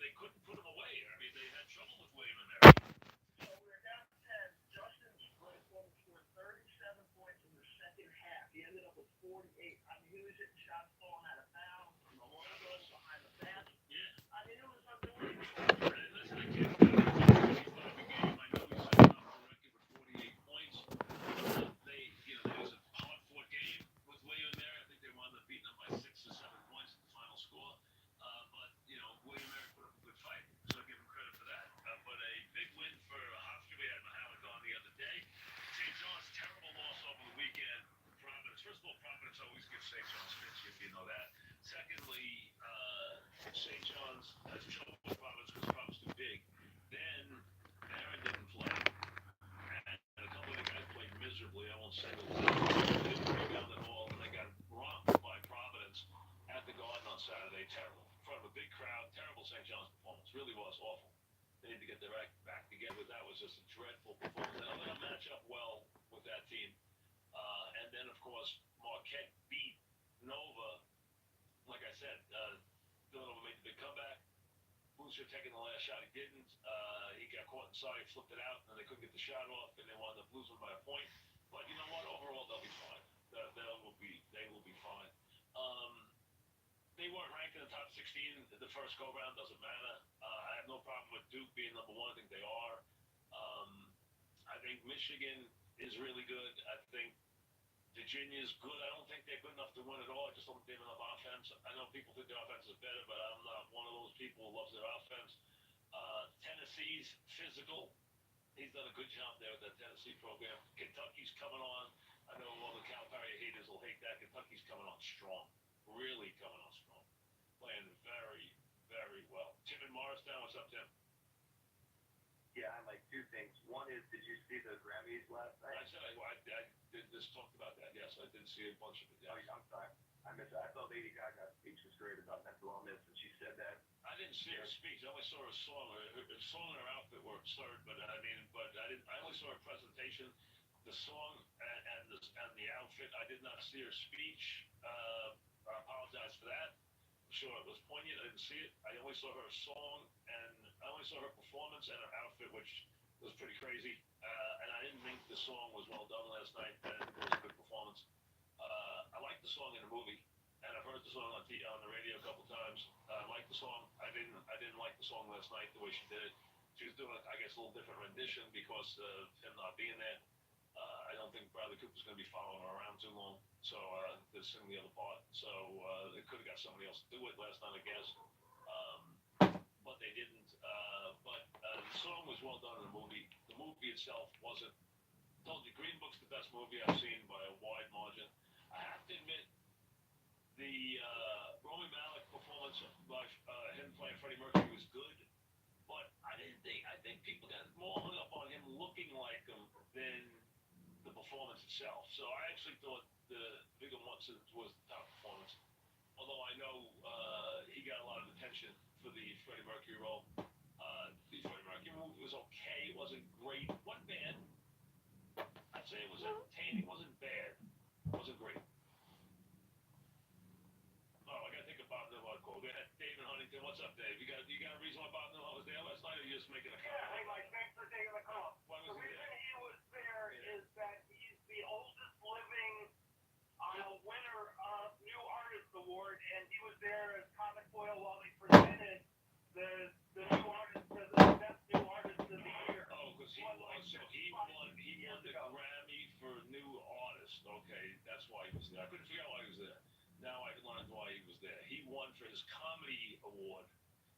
they couldn't put him away. I mean, they had trouble with William and Mary. So we're down 10. Justin scored 37 points in the second half. He ended up with 48. I mean, he was hitting shots falling out of bounds from the long goals behind the basket. Yeah. I mean, it was unbelievable. Listen, I can't believe it. 45 a game. I know he's setting up a record with 48 points. There was a hard-fought game with William and Mary. I think they wound up beating them by 6 or 7 points at the final score. But William and Mary put up a good fight, so I give him credit for that. But a big win for Hofstra. We had Mohammed on the other day. St. John's terrible loss over the weekend. Providence. First of all, Providence always gives St. John's fits, if you know that. Secondly, St. John's has trouble with Providence because Providence is too big. Then Aaron didn't play, and a couple of the guys played miserably. I won't say the they didn't rebound at all, and they got romped by Providence at the Garden on Saturday. Terrible. In front of a big crowd. Terrible St. John's performance. Really was awful. They need to get their act back together. That was just a dreadful performance. They're going to match up well with that team. And then, of course, Marquette beat Nova. Like I said, Villanova made the big comeback. Booster taking the last shot. He didn't. He got caught inside. He flipped it out, and they couldn't get the shot off, and they wound up losing by a point. But you know what? Overall, they'll be fine. They will be fine. They weren't ranked in the top 16 the first go-round. Doesn't matter. I have no problem with Duke being number one. I think they are. I think Michigan is really good. I think Virginia's good. I don't think they're good enough to win it all. I just don't think they have enough offense. I know people think their offense is better, but I'm not one of those people who loves their offense. Tennessee's physical. He's done a good job there with that Tennessee program. Kentucky's coming on. I know all the Calipari haters will hate that. Kentucky's coming on strong. Really coming on strong. Playing very, very well. Tim in Morristown, what's up, Tim? Yeah, I like two things. One is, did you see the Grammys last night? I said I did just talked about that. Yes, I did see a bunch of it. Yes. Oh, I'm sorry. I missed it. I thought Lady Gaga's speech was great about mental illness, and she said that. I didn't see her speech. I only saw her song. Her song and her outfit were absurd, but I didn't. I only saw her presentation, the song and the outfit. I did not see her speech. I apologize for that. I'm sure it was poignant. I didn't see it. I only saw her song, and I only saw her performance and her outfit, which was pretty crazy. And I didn't think the song was well done last night, and it was a good performance. I liked the song in the movie, and I've heard the song on the radio a couple times. I liked the song. I didn't like the song last night the way she did it. She was doing, I guess, a little different rendition because of him not being there. I don't think Bradley Cooper's going to be following her around too long, so they're singing the other part. So they could have got somebody else to do it last night, I guess, but they didn't. But the song was well done in the movie. The movie itself wasn't. I told you, Green Book's the best movie I've seen by a wide margin. I have to admit, the Rami Malek performance by him playing Freddie Mercury was good, but I think people got more hung up on him looking like him than the performance itself. So I actually thought the Viggo Mortensen was the top performance. Although I know he got a lot of attention for the Freddie Mercury role. The Freddie Mercury movie was okay. It wasn't great. Wasn't bad. I'd say it was entertaining. It wasn't bad. It wasn't great. Oh, I gotta take a Bob Newhart call. Go ahead, David Huntington. What's up, Dave? You got a reason why Bob Newhart was there last night, or are you just making a comment? Yeah, hey, Mike, thanks for taking the call. Why was The he reason there? he was there is that he's the oldest living winner of New Artist Award, and he was there as comic foil while they presented the new artist, the best new artist of the year. Oh, because he won the Grammy for new artist. Okay, that's why he was there. I couldn't figure out why he was there. Now I learned why he was there. He won for his comedy award.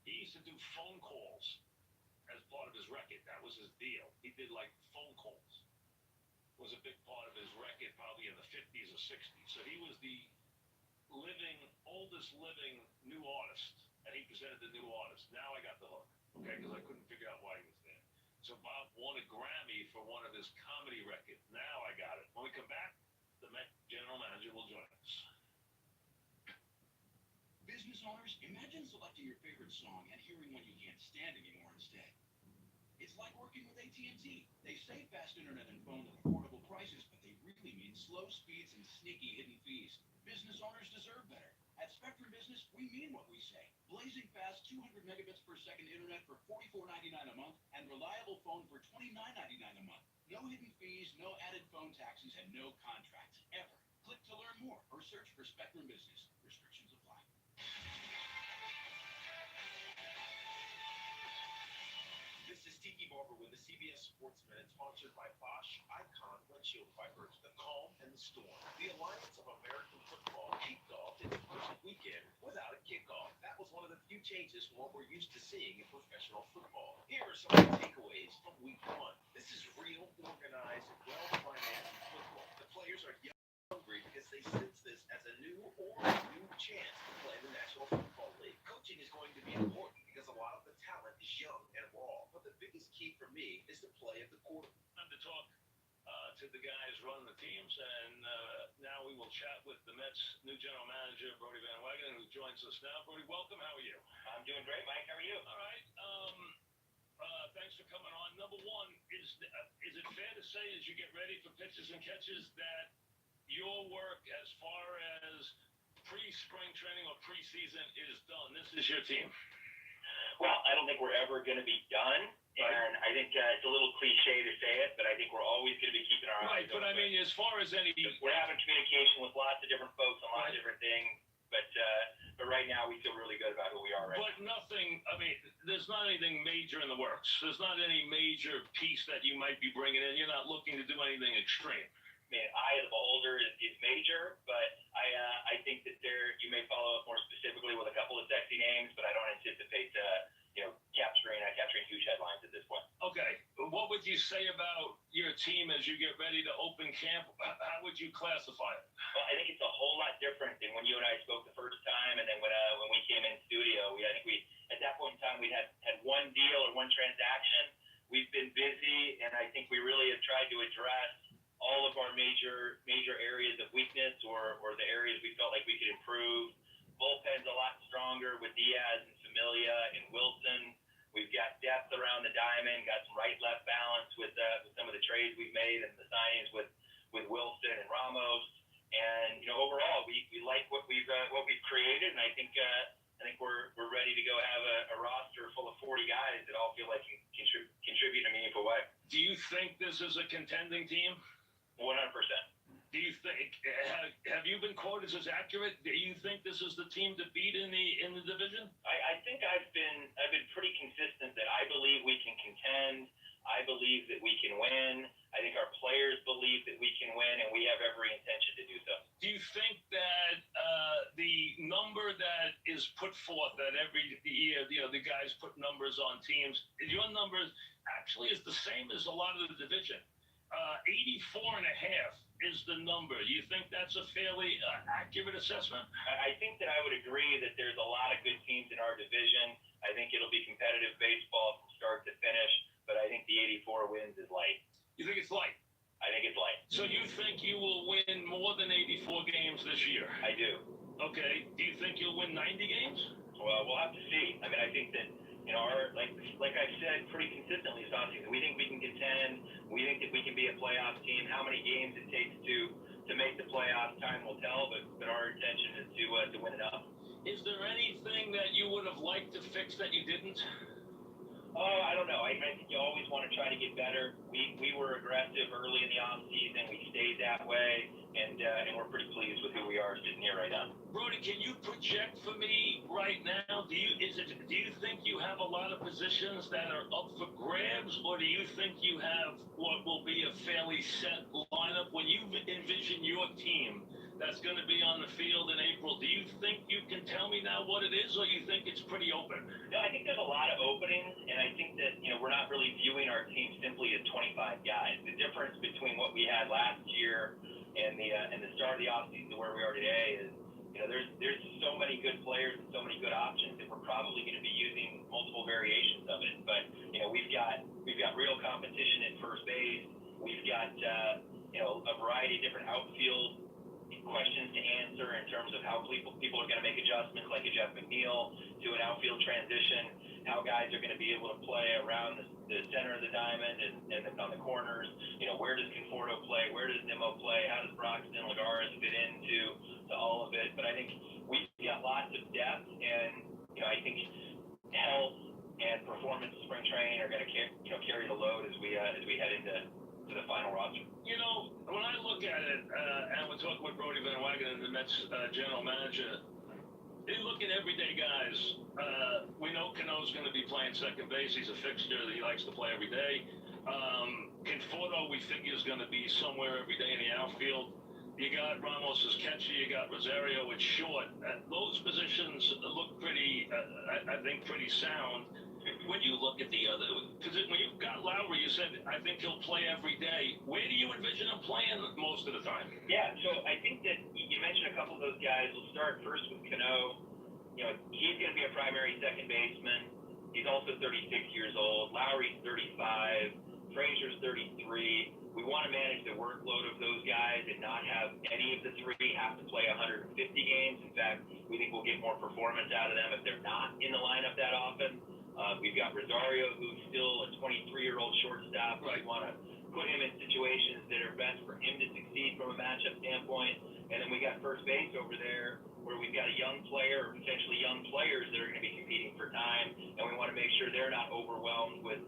He used to do phone calls as part of his record. That was his deal. He did like phone calls. Was a big part of his record, probably in the 50s or 60s. So he was the oldest living new artist, and he presented the new artist. Now I got the hook, okay, because I couldn't figure out why he was there. So Bob won a Grammy for one of his comedy records. Now I got it. When we come back, the Met general manager will join us. Business owners, imagine selecting your favorite song and hearing one you can't stand anymore instead. It's like working with AT&T. They say fast internet and phone at affordable prices, but they really mean slow speeds and sneaky hidden fees. Business owners deserve better. At Spectrum Business, we mean what we say. Blazing fast 200 megabits per second internet for $44.99 a month and reliable phone for $29.99 a month. No hidden fees, no added phone taxes, and no contracts, ever. Click to learn more or search for Spectrum Business. Restrictions apply. This is Tiki Barber with the CBS Sports Minute, sponsored by Bosch Icon Windshield Wipers, the calm and the storm. The Alliance of American Football kicked off its first weekend without a kickoff. That was one of the few changes from what we're used to seeing in professional football. Here are some of the takeaways from week one. This is real, organized, well-financed football. The players are young and hungry because they sense this as a new chance to play in the National Football League. Coaching is going to be important because a lot of the talent is young and raw. But the biggest key for me is the play of the quarterback. Time to talk to the guys running the teams, and now we will chat with the Mets' new general manager, Brody Van Wagenen, who joins us now. Brody, welcome. How are you? I'm doing great, Mike. How are you? All right. Thanks for coming on. Number one, is it fair to say as you get ready for pitches and catches that your work as far as pre-spring training or preseason is done? This is your team. Well, I don't think we're ever going to be done, and I think it's a little cliche to say it, but I think we're always going to be keeping our eyes Right, but open. I mean, as far as any... We're having communication with lots of different folks on lots of different things, but right now we feel really good about who we are right now. But nothing, I mean, there's not anything major in the works. There's not any major piece that you might be bringing in. You're not looking to do anything extreme. I mean, eye of the beholder is major, but I think that you may follow up more specifically with a couple of sexy names, but I don't anticipate capturing huge headlines at this point. Okay, what would you say about your team as you get ready to open camp? How would you classify it? Well, I think it's a whole lot different than when you and I spoke the first time, and then when we came in studio. I think at that point in time we had one deal or one transaction. We've been busy, and I think we really have tried to address all of our major areas of weakness or the areas we felt like we could improve. Bullpen's a lot stronger with Diaz and Familia and Wilson. We've got depth around the diamond, got some right-left balance with some of the trades we've made and the signings with Wilson and Ramos. And overall, we like what we've created, and I think we're ready to go have a roster full of 40 guys that all feel like can contribute in a meaningful way. Do you think this is a contending team? 100%. Do you think have you been quoted as accurate? Do you think this is the team to beat in the division? I think I've been pretty consistent that I believe we can contend. I believe that we can win. I think our players believe that we can win, and we have every intention to do so. Do you think that the number that is put forth that every year, the guys put numbers on teams, your numbers actually is the same as a lot of the division? 84.5 is the number. Do you think that's a fairly accurate assessment? I think that I would agree that there's a lot of good teams in our division. I think it'll be competitive baseball from start to finish, but I think the 84 wins is light. You think it's light? I think it's light. So you think you will win more than 84 games this year? I do. Okay. Do you think you'll win 90 games? Well, we'll have to see. I mean, I think that like I've said pretty consistently, we think we can contend. We think that we can be a playoff team. How many games it takes to make the playoffs, time will tell. But our intention is to win enough. Is there anything that you would have liked to fix that you didn't? Oh, I don't know. I think you always want to try to get better. We were aggressive early in the off season. We stayed that way, and we're pretty pleased with who we are sitting here right now. Brody, can you project for me right now? Do you think you have a lot of positions that are up for grabs, or do you think you have what will be a fairly set lineup when you envision your team that's going to be on the field in April? Do you think you can tell me now what it is, or you think it's pretty open? No, I think there's a lot of openings, and I think that we're not really viewing our team simply as 25 guys. The difference between what we had last year and the start of the offseason to where we are today is there's so many good players and so many good options that we're probably going to be using multiple variations of it. But we've got real competition at first base. We've got a variety of different outfield questions to answer in terms of how people are going to make adjustments, like a Jeff McNeil, to an outfield transition, how guys are going to be able to play around the center of the diamond and on the corners. Where does Conforto play? Where does Nimmo play? How does Broxton Lagares fit into all of it? But I think we've got lots of depth, and I think health and performance performance of spring training are going to carry the load as we head into the final roster. You know, when I look at it, and we're talking with Brody Van Wagenen, the Mets general manager, they look at everyday guys. We know Cano's going to be playing second base. He's a fixture that he likes to play every day. Conforto, we figure, is going to be somewhere every day in the outfield. You got Ramos as catcher. You got Rosario at short. Those positions look pretty, I think, pretty sound. When you look at the other, because when you've got Lowry, you said, I think he'll play every day. Where do you envision him playing most of the time? Yeah, so I think that you mentioned a couple of those guys. We'll start first with Cano. You know, he's going to be a primary second baseman. He's also 36 years old. Lowry's 35. Frazier's 33. We want to manage the workload of those guys and not have any of the three have to play 150 games. In fact, we think we'll get more performance out of them if they're not in the lineup that often. We've got Rosario, who's still a 23-year-old shortstop. Right. We want to put him in situations that are best for him to succeed from a matchup standpoint. And then we got first base over there, where we've got a young player or potentially young players that are going to be competing for time, and we want to make sure they're not overwhelmed with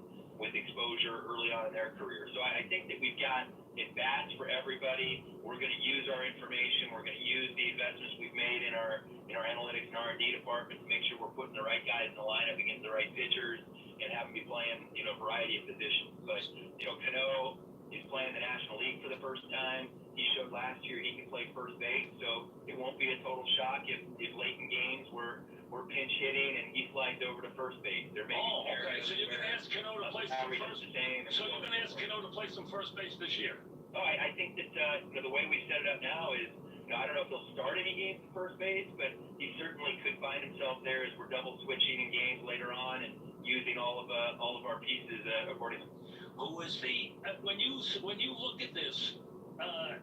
exposure early on in their career. So I think that we've got at-bats for everybody. We're going to use our information. We're going to use the investments we've made in our analytics and R&D department to make sure we're putting the right guys in the lineup against the right pitchers and have them be playing, a variety of positions. But, Cano is playing the National League for the first time. He showed last year he can play first base, so it won't be a total shock if late in games we're pinch hitting and he slides over to first base. There may be okay. So you're going to ask Cano to play some first base. So you're going to ask Cano to play some first base this year. Oh, I think that the way we set it up now is, I don't know if he'll start any games at first base, but he certainly could find himself there as we're double switching in games later on and using all of our pieces accordingly. Who is the when you look at this?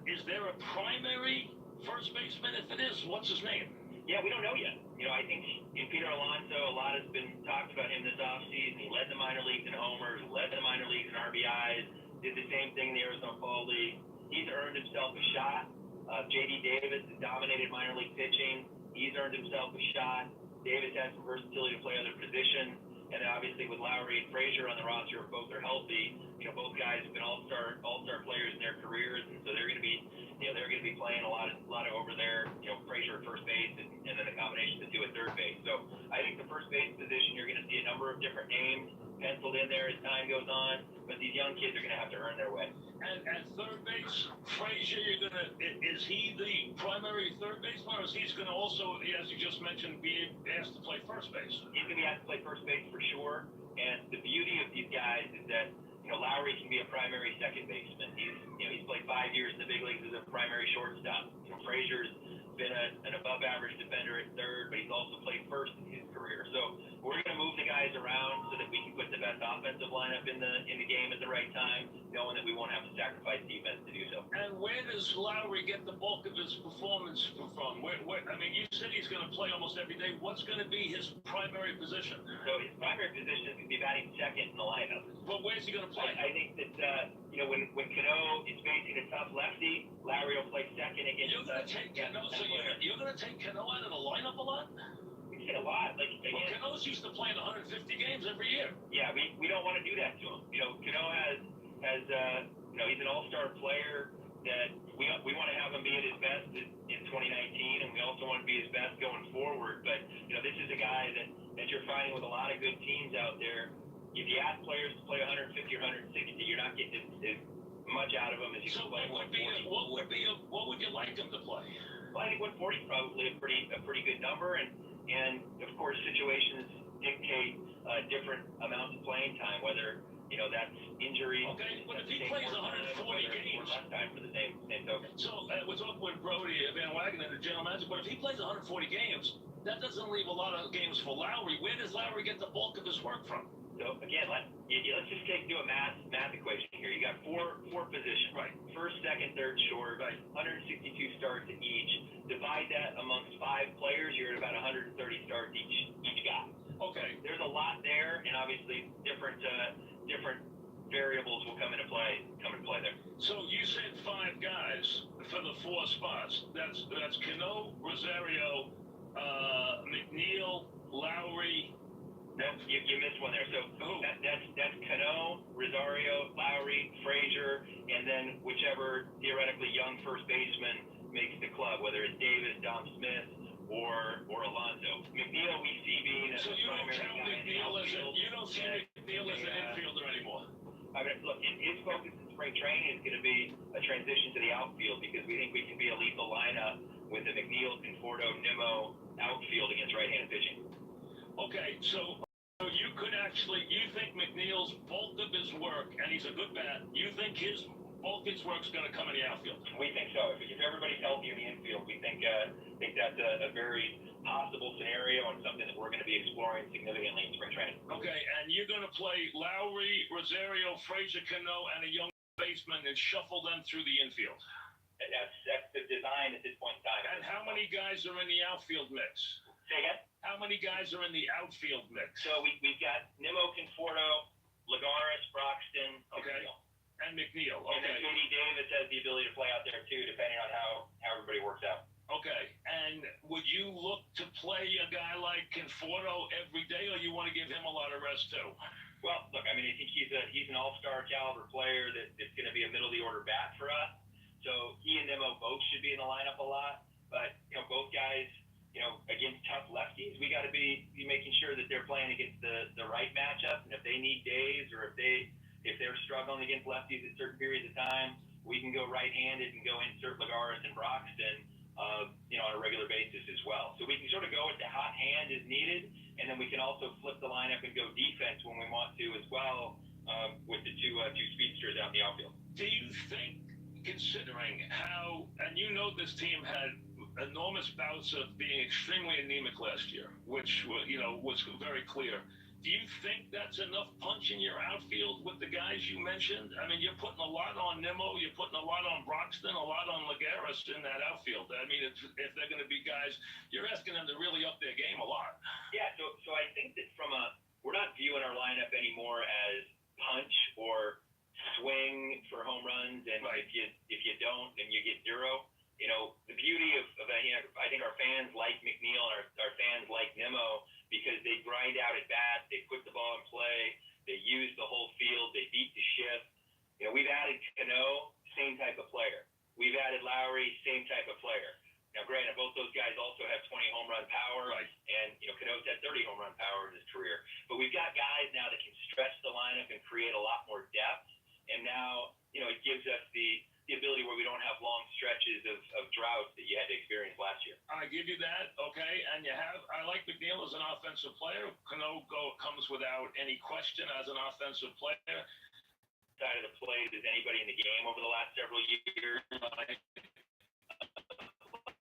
Is there a primary first baseman? If it is, what's his name? Yeah, we don't know yet. I think in Peter Alonso, a lot has been talked about him this offseason. He led the minor leagues in homers, led the minor leagues in RBIs, did the same thing in the Arizona Fall League. He's earned himself a shot. J.D. Davis has dominated minor league pitching. He's earned himself a shot. Davis has some versatility to play other positions. And then obviously with Lowry and Frazier on the roster, if both are healthy, both guys have been all-star players in their careers, and so they're going to be, they're going to be playing a lot of over there. Frazier at first base, and then the combination of the two at third base. So I think the first base position, you're going to see a number of different names penciled in there as time goes on, but these young kids are going to have to earn their way. And at third base, Frazier, is he the primary third baseman, or is he going to also, as you just mentioned, be asked to play first base? He's going to be asked to play first base for sure. And the beauty of these guys is that Lowry can be a primary second baseman. He's played 5 years in the big leagues as a primary shortstop. Frazier's been an above-average defender at third, but he's also played first in his career. So we're going to move the guys around so that we can put the best offensive lineup in the game at the right time, knowing that we won't have to sacrifice defense to do so. And where does Lowry get the bulk of his performance from? You said he's going to play almost every day. What's going to be his primary position? So his primary position is going to be batting second in the lineup. But where's he going to play? I think that when Cano is facing a tough lefty, Lowry will play second against. You're going to take Cano. So you're going to take Cano out of the lineup a lot? We say a lot. Cano's used to playing 150 games every year. Yeah, we don't want to do that to him. Cano has he's an all-star player that we want to have him be at his best in 2019, and we also want to be his best going forward. But this is a guy that you're finding with a lot of good teams out there. If you ask players to play 150 or 160, you're not getting as much out of them as you can play 140. What would you like him to play? Well, I think 140 is probably a pretty good number, and of course situations dictate different amounts of playing time, whether that's injuries. Okay, but if he plays 140 games, less time for the same token. So we're talking with Brody Van Wagenen, the general manager. But if he plays 140 games, that doesn't leave a lot of games for Lowry. Where does Lowry get the bulk of his work from? So again, let's just do a math equation here. You got four positions. Right. First, second, third, short. Right. 162 starts at each. Divide that amongst 5 players. You're at about 130 starts each guy. Okay. There's a lot there, and obviously different variables will come into play there. So you said 5 guys for the 4 spots. That's Cano, Rosario, McNeil, Lowry, You missed one there. So that's Cano, Rosario, Lowry, Frazier, and then whichever theoretically young first baseman makes the club, whether it's Davis, Dom Smith, or Alonso. McNeil we see being a So you don't primary count guy in the McNeil outfield. you don't see McNeil as an infielder anymore. I mean, look, his focus in spring training is going to be a transition to the outfield because we think we can be a lethal lineup with the McNeil, Conforto, Nimmo outfield against right-handed pitching. Okay, so you could actually, you think McNeil's bulk of his work, and he's a good bat, you think his bulk of his work's going to come in the outfield? We think so. If everybody's healthy in the infield, we think that's a very possible scenario and something that we're going to be exploring significantly in spring training. Okay, and you're going to play Lowry, Rosario, Frazier, Cano, and a young baseman and shuffle them through the infield. And that's the design at this point in time. And how many guys are in the outfield mix? Say again? How many guys are in the outfield mix? So we've got Nimmo, Conforto, Lagares, Broxton, Okay. McNeil. And McNeil, And then okay. J.D. Davis has the ability to play out there too, depending on how everybody works out. Okay, and would you look to play a guy like Conforto every day, or you want to give him a lot of rest too? Well, look, I mean, I think he's an all-star caliber player that's going to be a middle-of-the-order bat for us. So he and Nimmo both should be in the lineup a lot. But, both guys, against tough lefties, we got to be making sure that they're playing against the right matchup. And if they need days or if they're struggling against lefties at certain periods of time, we can go right-handed and go insert Lagares and Broxton, on a regular basis as well. So we can sort of go with the hot hand as needed, and then we can also flip the lineup and go defense when we want to as well, with the two speedsters out in the outfield. Do you think, considering how, and this team had enormous bouts of being extremely anemic last year, which was very clear. Do you think that's enough punch in your outfield with the guys you mentioned? I mean, you're putting a lot on Nimmo, you're putting a lot on Broxton, a lot on Lagares in that outfield. I mean, if they're going to be guys, you're asking them to really up their game a lot. Yeah, so I think that we're not viewing our lineup anymore as punch or swing for home runs, and right. if you don't, then you get zero. The beauty of I think our fans like McNeil and our fans like Nimmo because they grind out at bat, they put the ball in play, they use the whole field, they beat the shift. We've added Cano, same type of player. We've added Lowry, same type of player. Now, granted, both those guys also have 20 home run power, right. And Cano's had 30 home run power in his career. But we've got guys now that can stretch the lineup and create a lot more depth. And now, it gives us the ability where we don't have long stretches of droughts that you had to experience last year. I give you that, okay, and I like McNeil as an offensive player. Cano comes without any question as an offensive player. Side of the plate as anybody in the game over the last several years.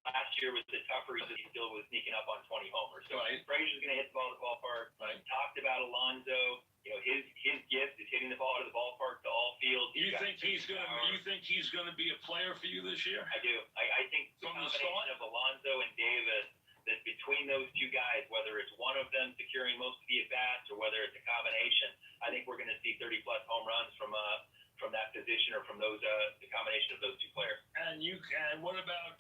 Last year was the tougher because he still was sneaking up on 20 homers. So right. Frazier's going to hit the ball to the ballpark. Right. Talked about Alonso. His gift is hitting the ball out of the ballpark to all fields. You think he's going to be a player for you this year? I do. I think the combination of Alonso and Davis, that between those two guys, whether it's one of them securing most of the at-bats or whether it's a combination, I think we're going to see 30-plus home runs from that position or from those the combination of those two players. And what about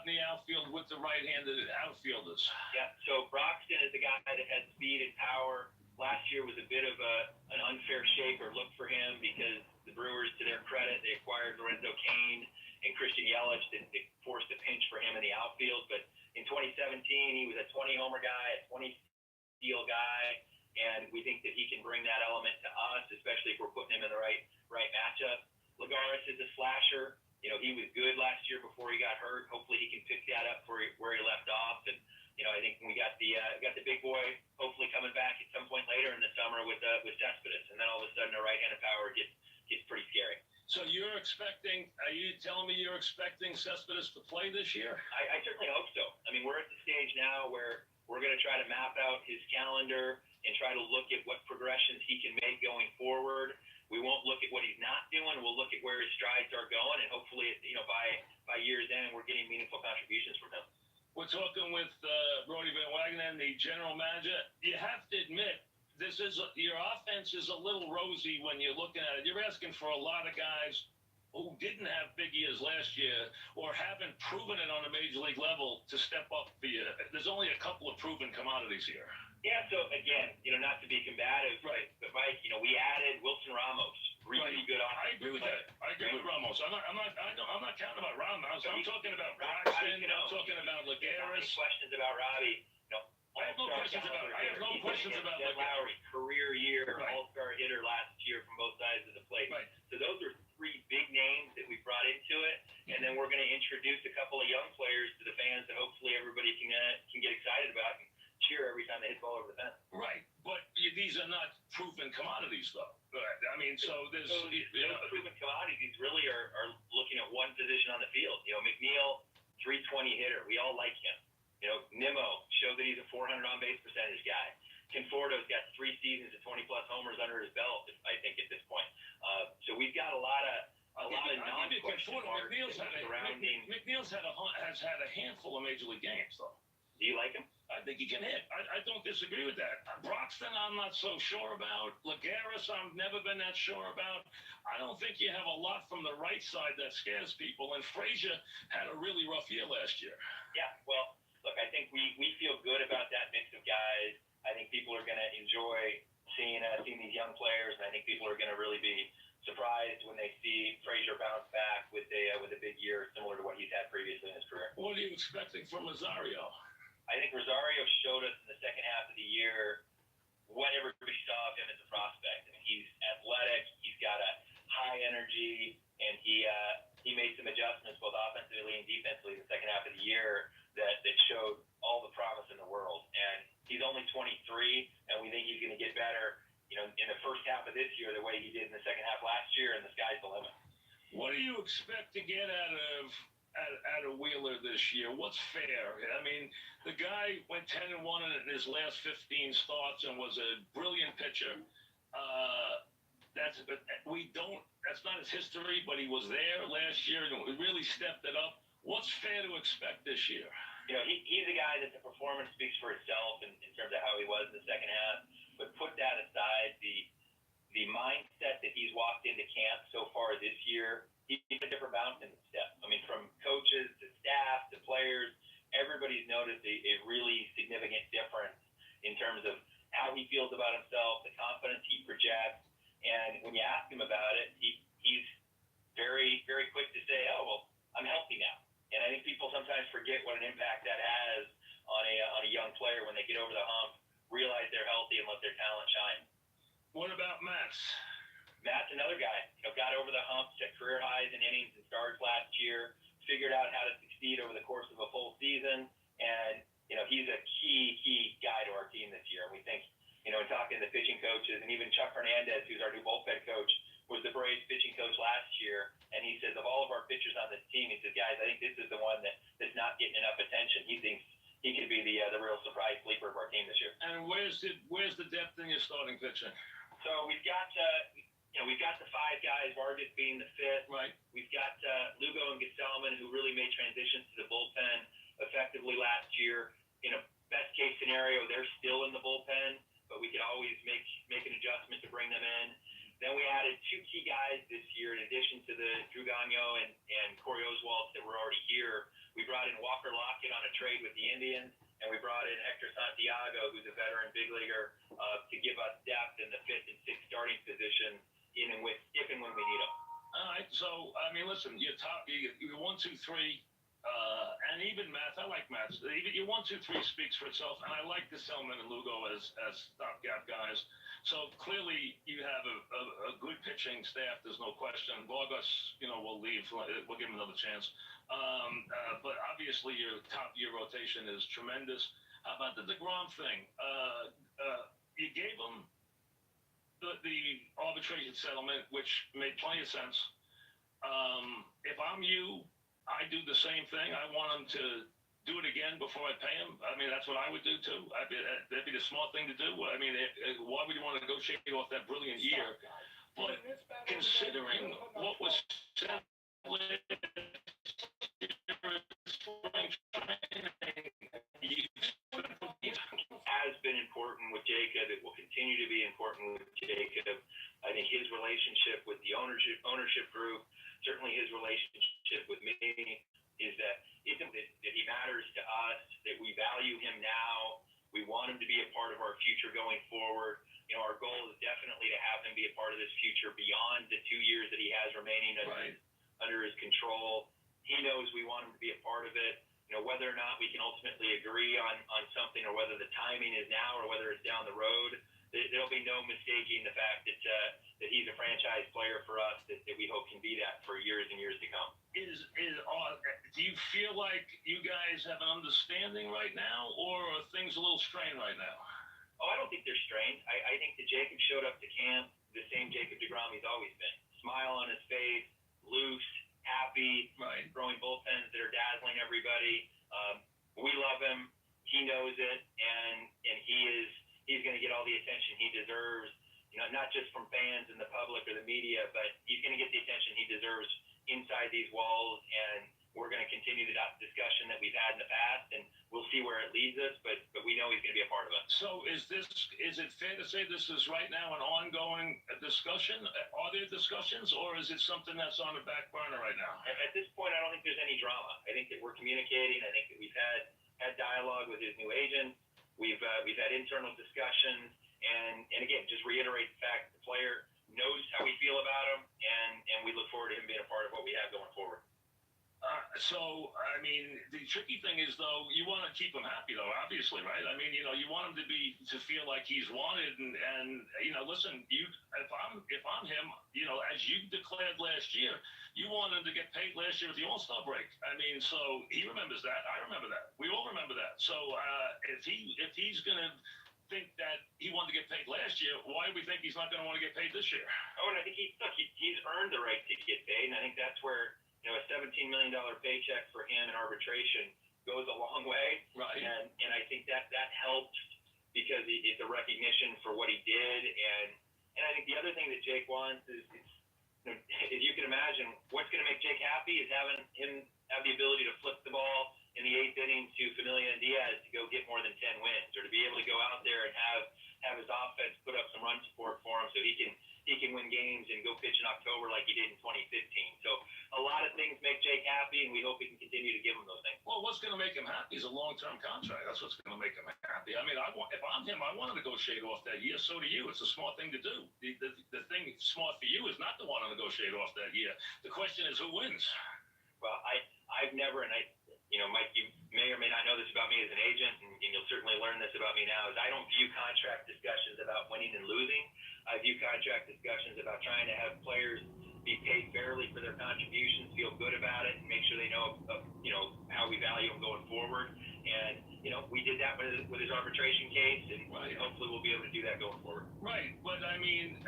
in the outfield with the right-handed outfielders? Yeah. So Broxton is a guy that has speed and power. Last year was a bit of an unfair shake or look for him because the Brewers, to their credit, they acquired Lorenzo Cain and Christian Yelich that forced a pinch for him in the outfield. But in 2017, he was a 20-homer guy, a 20-steal guy, and we think that he can bring that element to us, especially if we're putting him in the right matchup. Lagares is a slasher. He was good last year before he got hurt. Hopefully he can pick that up where he left off. And I think we got the big boy hopefully coming back at some point later in the summer with Cespedes, and then all of a sudden our right-handed power gets pretty scary. So are you telling me you're expecting Cespedes to play this year? I certainly hope so. I mean, we're at the stage now where we're going to try to map out his calendar and try to look at what progressions he can make going forward. We won't look at what he's not doing. We'll look at where his strides are going, and hopefully, by year's end, we're getting meaningful contributions from him. We're talking with Brody Van Wagenen, the general manager. You have to admit, your offense is a little rosy when you're looking at it. You're asking for a lot of guys who didn't have big years last year or haven't proven it on a major league level to step up for you. There's only a couple of proven commodities here. Yeah, so again, not to be combative, Right. but Mike, we added Wilson Ramos, really good I offensive agree with player. that. I agree with Ramos. I'm not counting about Ramos. I'm talking about Robbie, Braxton. I'm talking about Any Lagares. questions about Robbie? I have no questions about. I have no questions about Jed Lowry, career year, Right. all-star hitter last year from both sides of the plate. Right. So those are three big names that we brought into it, and then we're going to introduce a couple of young players to the fans that hopefully everybody can get excited about and cheer every time they hit the ball over the fence. Right, but these are not proven commodities, though. Right. I mean, so there's. So those proven commodities really are looking at one position on the field. McNeil, 320 hitter. We all like him. Nimmo showed that he's a 400 on-base percentage guy. Conforto's got 3 seasons of 20-plus homers under his belt, I think, at this point. So we've got a lot of non-question marks surrounding. McNeil's has had a handful of major league games, though. Do you like him? I think he can hit. I don't disagree with that. Broxton, I'm not so sure about. Lagares, I've never been that sure about. I don't think you have a lot from the right side that scares people. And Frazier had a really rough year last year. Yeah, well, look, I think we feel good about that mix of guys. I think people are going to enjoy seeing these young players, and I think people are going to really be surprised when they see Frazier bounce back with a big year similar to what he's had previously in his career. What are you expecting from Rosario? I think Rosario showed us in the second half of the year what everybody saw of him as a prospect. I mean, he's athletic, he's got a high energy, and he made some adjustments both offensively and defensively in the second half of the year that showed all the promise in the world. And he's only 23, and we think he's going to get better, in the first half of this year the way he did in the second half last year, and the sky's the limit. What do you expect to get out of Wheeler this year? What's fair? I mean, the guy went 10-1 in his last 15 starts and was a brilliant pitcher. That's not his history, but he was there last year and really stepped it up. What's fair to expect this year? He's a guy that the performance speaks for itself in terms of how he was in the second half. But put that aside, the mindset that he's walked into camp so far this year, he's a different mountain step. I mean, from coaches to staff to players, everybody's noticed a really significant difference in terms of how he feels about himself, the confidence he projects. And when you ask him about it, he's very, very quick to say, "Oh, well, I'm healthy now." And I think people sometimes forget what an impact that has on a young player when they get over the hump, realize they're healthy, and let their talent shine. What about Matt's? Matt's another guy, got over the hump, set career highs in innings and starts last year, figured out how to succeed over the course of a full season, and he's a key guy to our team this year. And we think, in talking to the pitching coaches, and even Chuck Hernandez, who's our new bullpen coach, was the Braves pitching coach last year, and he says of all of our pitchers on this team, he says, "Guys, I think this is the one that's not getting enough attention." He thinks he could be the real surprise sleeper of our team this year. And where's the depth in your starting pitching? So we've got the 5 guys, Vargas being the 5th. Right. We've got Lugo and Gesellman, who really made transitions to the bullpen effectively last year. In a best case scenario, they're still in the bullpen, but we could always make an adjustment to bring them in. Then we added 2 key guys this year, in addition to the Drew Gagnon and Corey Oswalt that were already here. We brought in Walker Lockett on a trade with the Indians, and we brought in Hector Santiago, who's a veteran big leaguer, to give us depth in the 5th and 6th starting positions if and when we need them. All right. So, I mean, listen, your 1, 2, 3, and even Matt, I like Matt. Your 1, 2, 3 speaks for itself, and I like Gesellman and Lugo as stopgap guys. So clearly, you have a good pitching staff. There's no question. Vargas, will leave. We'll give him another chance. But obviously, your rotation is tremendous. How about the DeGrom thing? You gave him the arbitration settlement, which made plenty of sense. If I'm you, I do the same thing. I want him to do it again before I pay him. I mean, that's what I would do too. That'd be the smart thing to do. I mean, why would you want to negotiate off that brilliant year? But considering what was said has been important with Jacob. It will continue to be important with Jacob. I think his relationship with the ownership group, certainly his relationship with me, is that he matters to us, that we value him now. We We want him to be a part of our future going forward. Our goal is definitely to have him be a part of this future beyond the 2 years that he has remaining under his control. He knows we want him to be a part of it. Whether or not we can ultimately agree on something, or whether the timing is now or whether it's down the road, there'll be no mistaking the fact that he's a franchise player for us that we hope can be that for years and years to come. Do you feel like you guys have an understanding right now, or are things a little strained right now? Oh, I don't think they're strained. I think that Jacob showed up to camp the same Jacob deGrom he's always been. Smile on his face, loose, happy, throwing bullpens that are dazzling everybody. We love him. He knows it, and he's going to get all the attention he deserves. Not just from fans and the public or the media, but he's going to get the attention he deserves inside these walls. And we're going to continue the discussion that we've had in the past, and we'll see where it leads us. But we know he's going to be a part of it. So is it fair to say this is right now an ongoing discussion? Are there discussions, or is it something that's on the back burner right now? At this point, I don't think there's any drama. I think that we're communicating. I think that we've had dialogue with his new agent. We've had internal discussions, and again, just reiterate the fact that the player knows how we feel about him, and we look forward to him being a part of what we have going forward. So, I mean, the tricky thing is, though, you want to keep him happy, though, obviously, right? I mean, you want him to feel like he's wanted, and listen, if I'm him, as you declared last year, you wanted to get paid last year at the All-Star break. I mean, so he remembers that. I remember that. We all remember that. So, if he's going to think that he wanted to get paid last year, why do we think he's not going to want to get paid this year? Oh, and I think he's earned the right to get paid, and I think that's where a $17 million paycheck for him in arbitration goes a long way. Right. And I think that helped because it's a recognition for what he did. And I think the other thing that Jake wants is, if you can imagine, what's going to make Jake happy is having him have the ability to flip the ball in the 8th inning to Familia and Diaz to go get more than 10 wins, or to be able to go out there and have his offense put up some run support for him so he can win games and go pitch in October like he did in 2015. So a lot of things make Jake happy, and we hope we can continue to give him those things. Well, what's going to make him happy is a long-term contract. That's what's going to make him happy. I mean, if I'm him, I want to negotiate off that year. So do you. It's a smart thing to do. The thing smart for you is not to want to negotiate off that year. The question is, who wins? Well, I've never, and Mike, you may or may not know this about me as an agent, and you'll certainly learn this about me now, is I don't view contract discussions about winning and losing. I view contract discussions about trying to have players be paid fairly for their contributions, feel good about it, and make sure they know how we value them going forward. And we did that with his arbitration case, and hopefully we'll be able to do that going forward. Right, but I mean,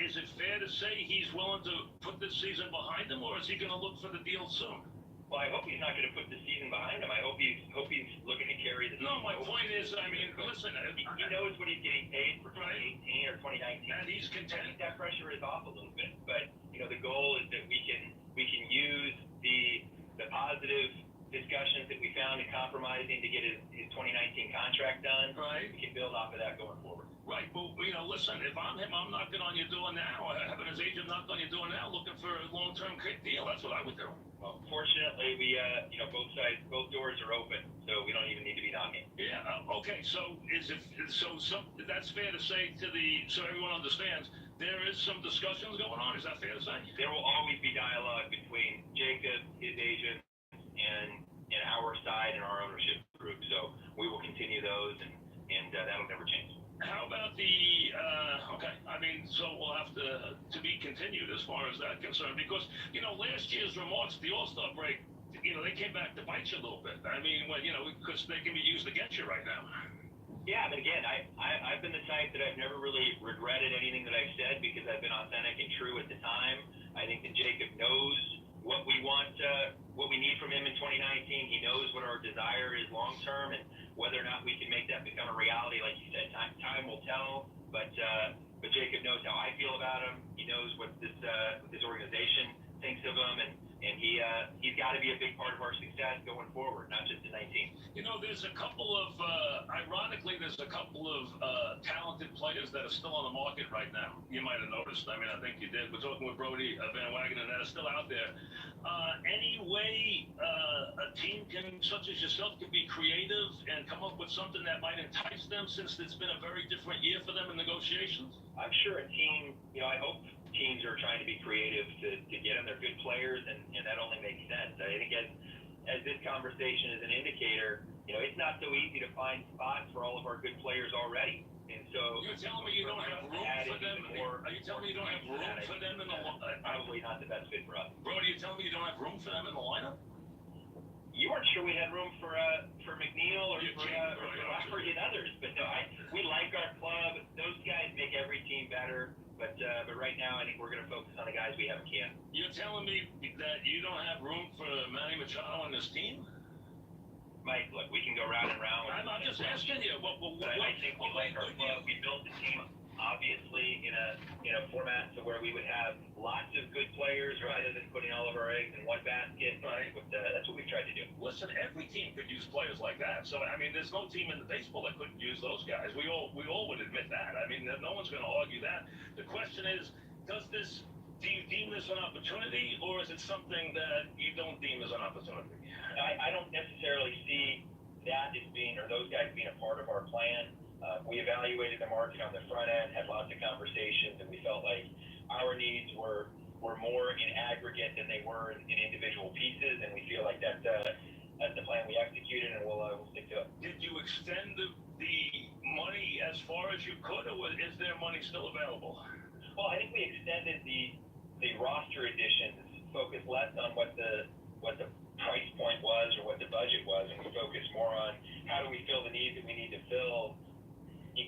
is it fair to say he's willing to put this season behind him, or is he going to look for the deal soon? Well, I hope he's not going to put the season behind him. I hope he's looking to carry the season. No, my point is, I mean, listen. He knows what he's getting paid for 2018 or 2019. And he's content. I think that pressure is off a little bit. But, the goal is that we can use the positive discussions that we found in compromising to get his 2019 contract done. Right. We can build off of that going forward. Right. Well, listen, if I'm him, I'm knocking on your door now. Having his agent knock on your door now, looking for a long-term deal. That's what I would do. Well, fortunately, we, both doors are open, so we don't even need to be knocking. Yeah. Okay. So that's fair to say so everyone understands. There is some discussions going on. Is that fair to say? There will always be dialogue between Jacob, his agent, and our side and our ownership group. So we will continue those, and that'll never change. How about okay, I mean, so we'll have to be continued as far as that concerned, because, last year's remarks, the All-Star break, they came back to bite you a little bit. I mean, because they can be used against you right now. Yeah, but again, I've been the type that I've never really regretted anything that I've said because I've been authentic and true at the time. I think that Jacob knows what we want, what we need from him in 2019. He knows what our desire is long term, and whether or not we can make that become a reality, like you said, time will tell. But Jacob knows how I feel about him. He knows what this organization thinks of him, and and he's got to be a big part of our success going forward, not just in 19. You know, there's a couple of, ironically, there's a couple of talented players that are still on the market right now. You might have noticed. I mean, I think you did. We're talking with Brody Van Wagenen that are still out there. Any way a team such as yourself, can be creative and come up with something that might entice them, since it's been a very different year for them in negotiations? I'm sure a team, I hope teams are trying to be creative to get them. They're good players, and that only makes sense. I think as this conversation is an indicator, it's not so easy to find spots for all of our good players already. And so you're telling me you don't have room for them? Are you telling me you don't have room for them in the lineup? Probably not the best fit for us. Brody, you telling me you don't have room for them in the lineup? You weren't sure we had room for McNeil or for Lafferty and others, but no, we like our club. Those guys make every team better. But right now, I think we're going to focus on the guys we have in camp. You're telling me that you don't have room for Manny Machado on this team? Mike, look, we can go round and round. I'm just asking you. I think we like our club. We built the team, obviously, in a format to where we would have lots of good players rather than putting all of our eggs in one basket. Right. That's what we've tried to do. Listen, every team could use players like that. So, I mean, there's no team in the baseball that couldn't use those guys. We all would admit that. I mean, no one's going to argue that. The question is, do you deem this an opportunity, or is it something that you don't deem as an opportunity? I don't necessarily see that as being, or those guys being a part of our plan. We evaluated the market on the front end, had lots of conversations, and we felt like our needs were more in aggregate than they were in individual pieces, and we feel like that's the plan we executed, and we'll stick to it. Did you extend the money as far as you could, or is there money still available? Well, I think we extended the roster additions, focused less on what the price point was or what the budget was, and we focused more on how do we fill the needs that we need to fill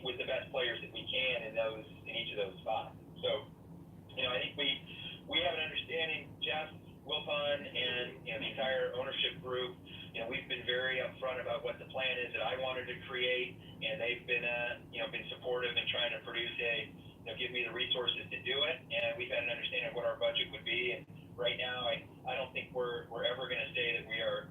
with the best players that we can in each of those spots. So, I think we have an understanding, Jeff, Wilpon, and the entire ownership group. We've been very upfront about what the plan is that I wanted to create, and they've been supportive in trying to produce give me the resources to do it, and we've had an understanding of what our budget would be. And right now, I don't think we're ever going to say that we are,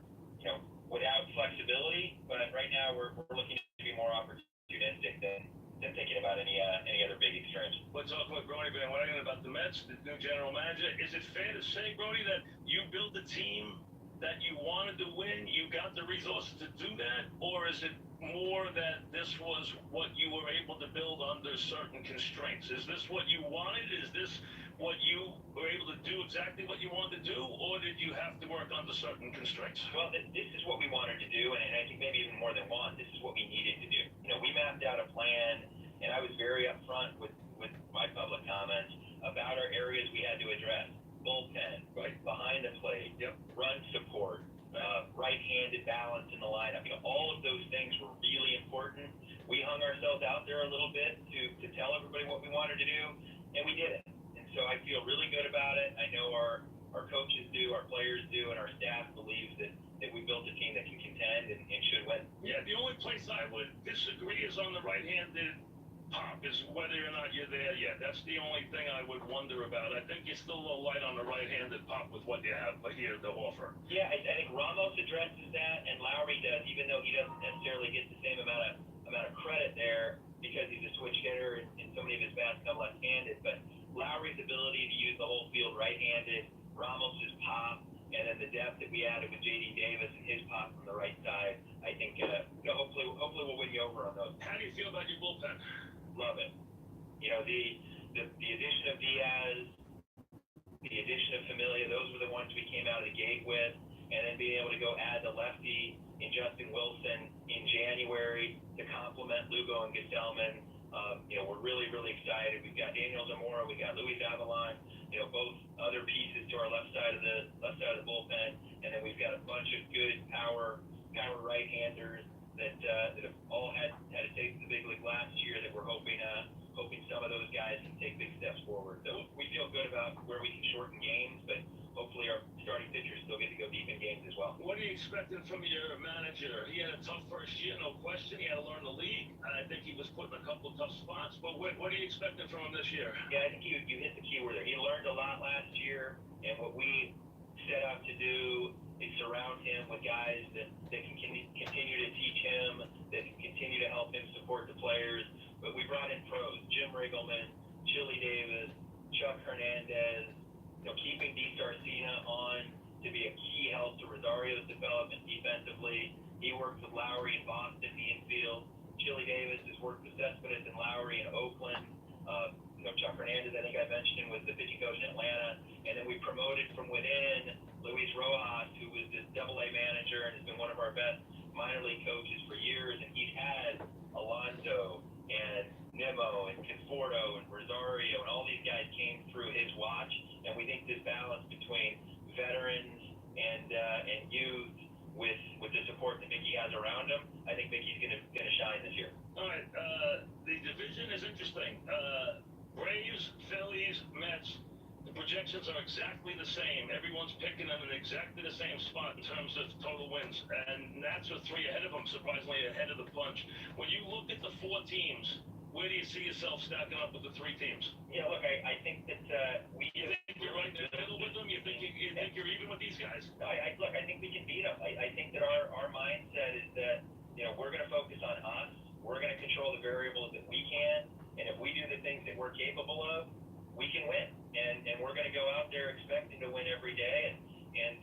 without flexibility, but right now we're looking to be more opportunistic than thinking about any other big extremes. Let's talk about Brody Van Wagenen, about the Mets, the new general manager. Is it fair to say, Brody, that you built a team that you wanted to win, you got the resources to do that, or is it more that this was what you were able to build under certain constraints? Is this what you wanted? Is this what you were able to do, exactly what you wanted to do, or did you have to work under certain constraints? Well, this is what we wanted to do, and I think maybe even more than one, this is what we needed to do. We mapped out a plan, and I was very upfront with my public comments about our areas we had to address. Bullpen, right, behind the plate, yep, run support, right-handed balance in the lineup. All of those things were really important. We hung ourselves out there a little bit to tell everybody what we wanted to do, and we did it. And so I feel really good about it. I know our coaches do, our players do, and our staff believes that we built a team that can contend and should win. Yeah, the only place I would disagree is on the right-handed pop, is whether or not you're there yet. That's the only thing I would wonder about. I think you're still a little light on the right-handed pop with what you have here to offer. Yeah, I think Ramos addresses that, and Lowry does, even though he doesn't necessarily get the same amount of credit there because he's a switch hitter and so many of his bats come left-handed. But Lowry's ability to use the whole field right-handed, Ramos's pop, and then the depth that we added with J.D. Davis and his pop from the right side, I think hopefully we'll win you over on those. How do you feel about your bullpen? Love it. The addition of Diaz, the addition of Familia, those were the ones we came out of the gate with, and then being able to go add the lefty in Justin Wilson in January to complement Lugo and Gesellman. We're really, really excited. We've got Daniel Zamora, we've got Luis Avalon, both other pieces to our left side of the bullpen, and then we've got a bunch of good power right-handers that have all had a taste of the big league last year that we're hoping some of those guys can take big steps forward. So we feel good about where we can shorten games, but hopefully our starting pitchers still get to go deep in games as well. What are you expecting from your manager? He had a tough first year, no question. He had to learn the league. I think he was put in a couple of tough spots, but what are you expecting from him this year? Yeah, I think you hit the key word there. He learned a lot last year, and what we set out to do is surround him with guys that can continue to teach him, that can continue to help him support the players. But we brought in pros, Jim Riggleman, Chili Davis, Chuck Hernandez, keeping DiSarcina on to be a key help to Rosario's development defensively. He works with Lowry in Boston, the infield. Chili Davis has worked with Cespedes and Lowry in Oakland. Chuck Hernandez, I think I mentioned, was the pitching coach in Atlanta. And then we promoted from within Luis Rojas, who was this AA manager and has been one of our best minor league coaches for years. And he's had Alonso and Nimmo and Conforto and Rosario, and all these guys came through his watch. And we think this balance between veterans and youth with the support that Mickey has around him, I think Mickey's gonna shine this year. All right, the division is interesting. Braves, Phillies, Mets. The projections are exactly the same. Everyone's picking them in exactly the same spot in terms of total wins, and Nats are 3 ahead of them, surprisingly ahead of the bunch. When you look at the 4 teams, where do you see yourself stacking up with the 3 teams? Yeah, look, I think that You think you're right in the middle with them? You think you're even with these guys? No, I think we can beat them. I think that our mindset is that, we're going to focus on us. We're going to control the variables that we can. And if we do the things that we're capable of, we can win. And we're going to go out there expecting to win every day. And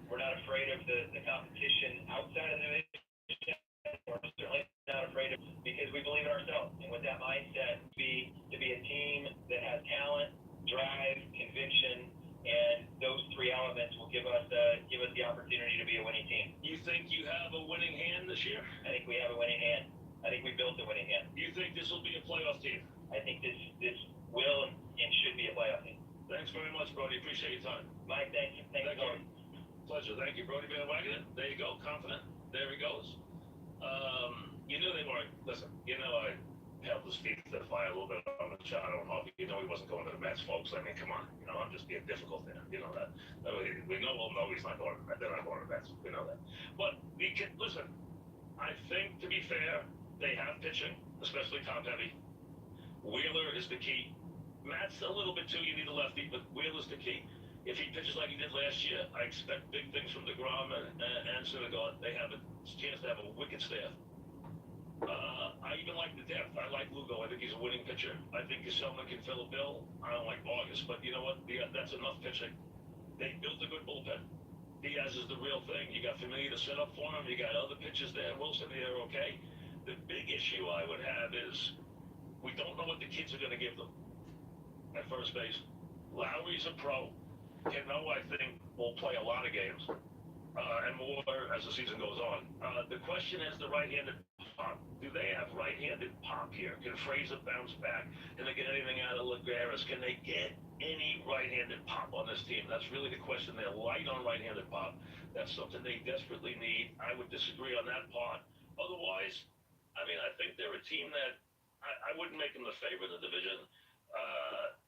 we're not afraid of the competition outside of the division. We're certainly not afraid of, because we believe in ourselves. And with that mindset, to be a team that has talent, drive, conviction, and those 3 elements will give us the opportunity to be a winning team. You think you have a winning hand this year? I think we have a winning hand. I think we built a winning hand. You think this will be a playoff team? I think this will and should be a playoff team. Thanks very much, Brody. Appreciate your time. Mike, thank you. Thanks, Brody. Pleasure. Thank you, Brody Van Wagenen. There you go. Confident. There he goes. You knew they weren't. Listen, I held his feet to the fire a little bit on the shot. I don't know if he wasn't going to the Mets, folks. I mean, come on. I'm just being difficult there. You know that. We know he's not going to the Mets. They're not going to the Mets. We know that. But listen, I think, to be fair, they have pitching, especially top heavy. Wheeler is the key. Matt's a little bit too. You need a lefty, but Wheeler's the key. If he pitches like he did last year, I expect big things from DeGrom and Syndergaard. They have a chance to have a wicked staff. I even like the depth. I like Lugo. I think he's a winning pitcher. I think Gesellman can fill a bill. I don't like August, but you know what? That's enough pitching. They built a good bullpen. Diaz is the real thing. You got Familia to set up for him. You got other pitchers there. Wilson there, okay. The big issue I would have is we don't know what the kids are going to give them at first base. Lowry's a pro. Cano, I think, will play a lot of games, and more as the season goes on. The question is the right-handed pop. Do they have right-handed pop here? Can Fraser bounce back? Can they get anything out of Lagares? Can they get any right-handed pop on this team? That's really the question. They're light on right-handed pop. That's something they desperately need. I would disagree on that part. Otherwise, I mean, I think they're a team that I wouldn't make them the favorite of the division.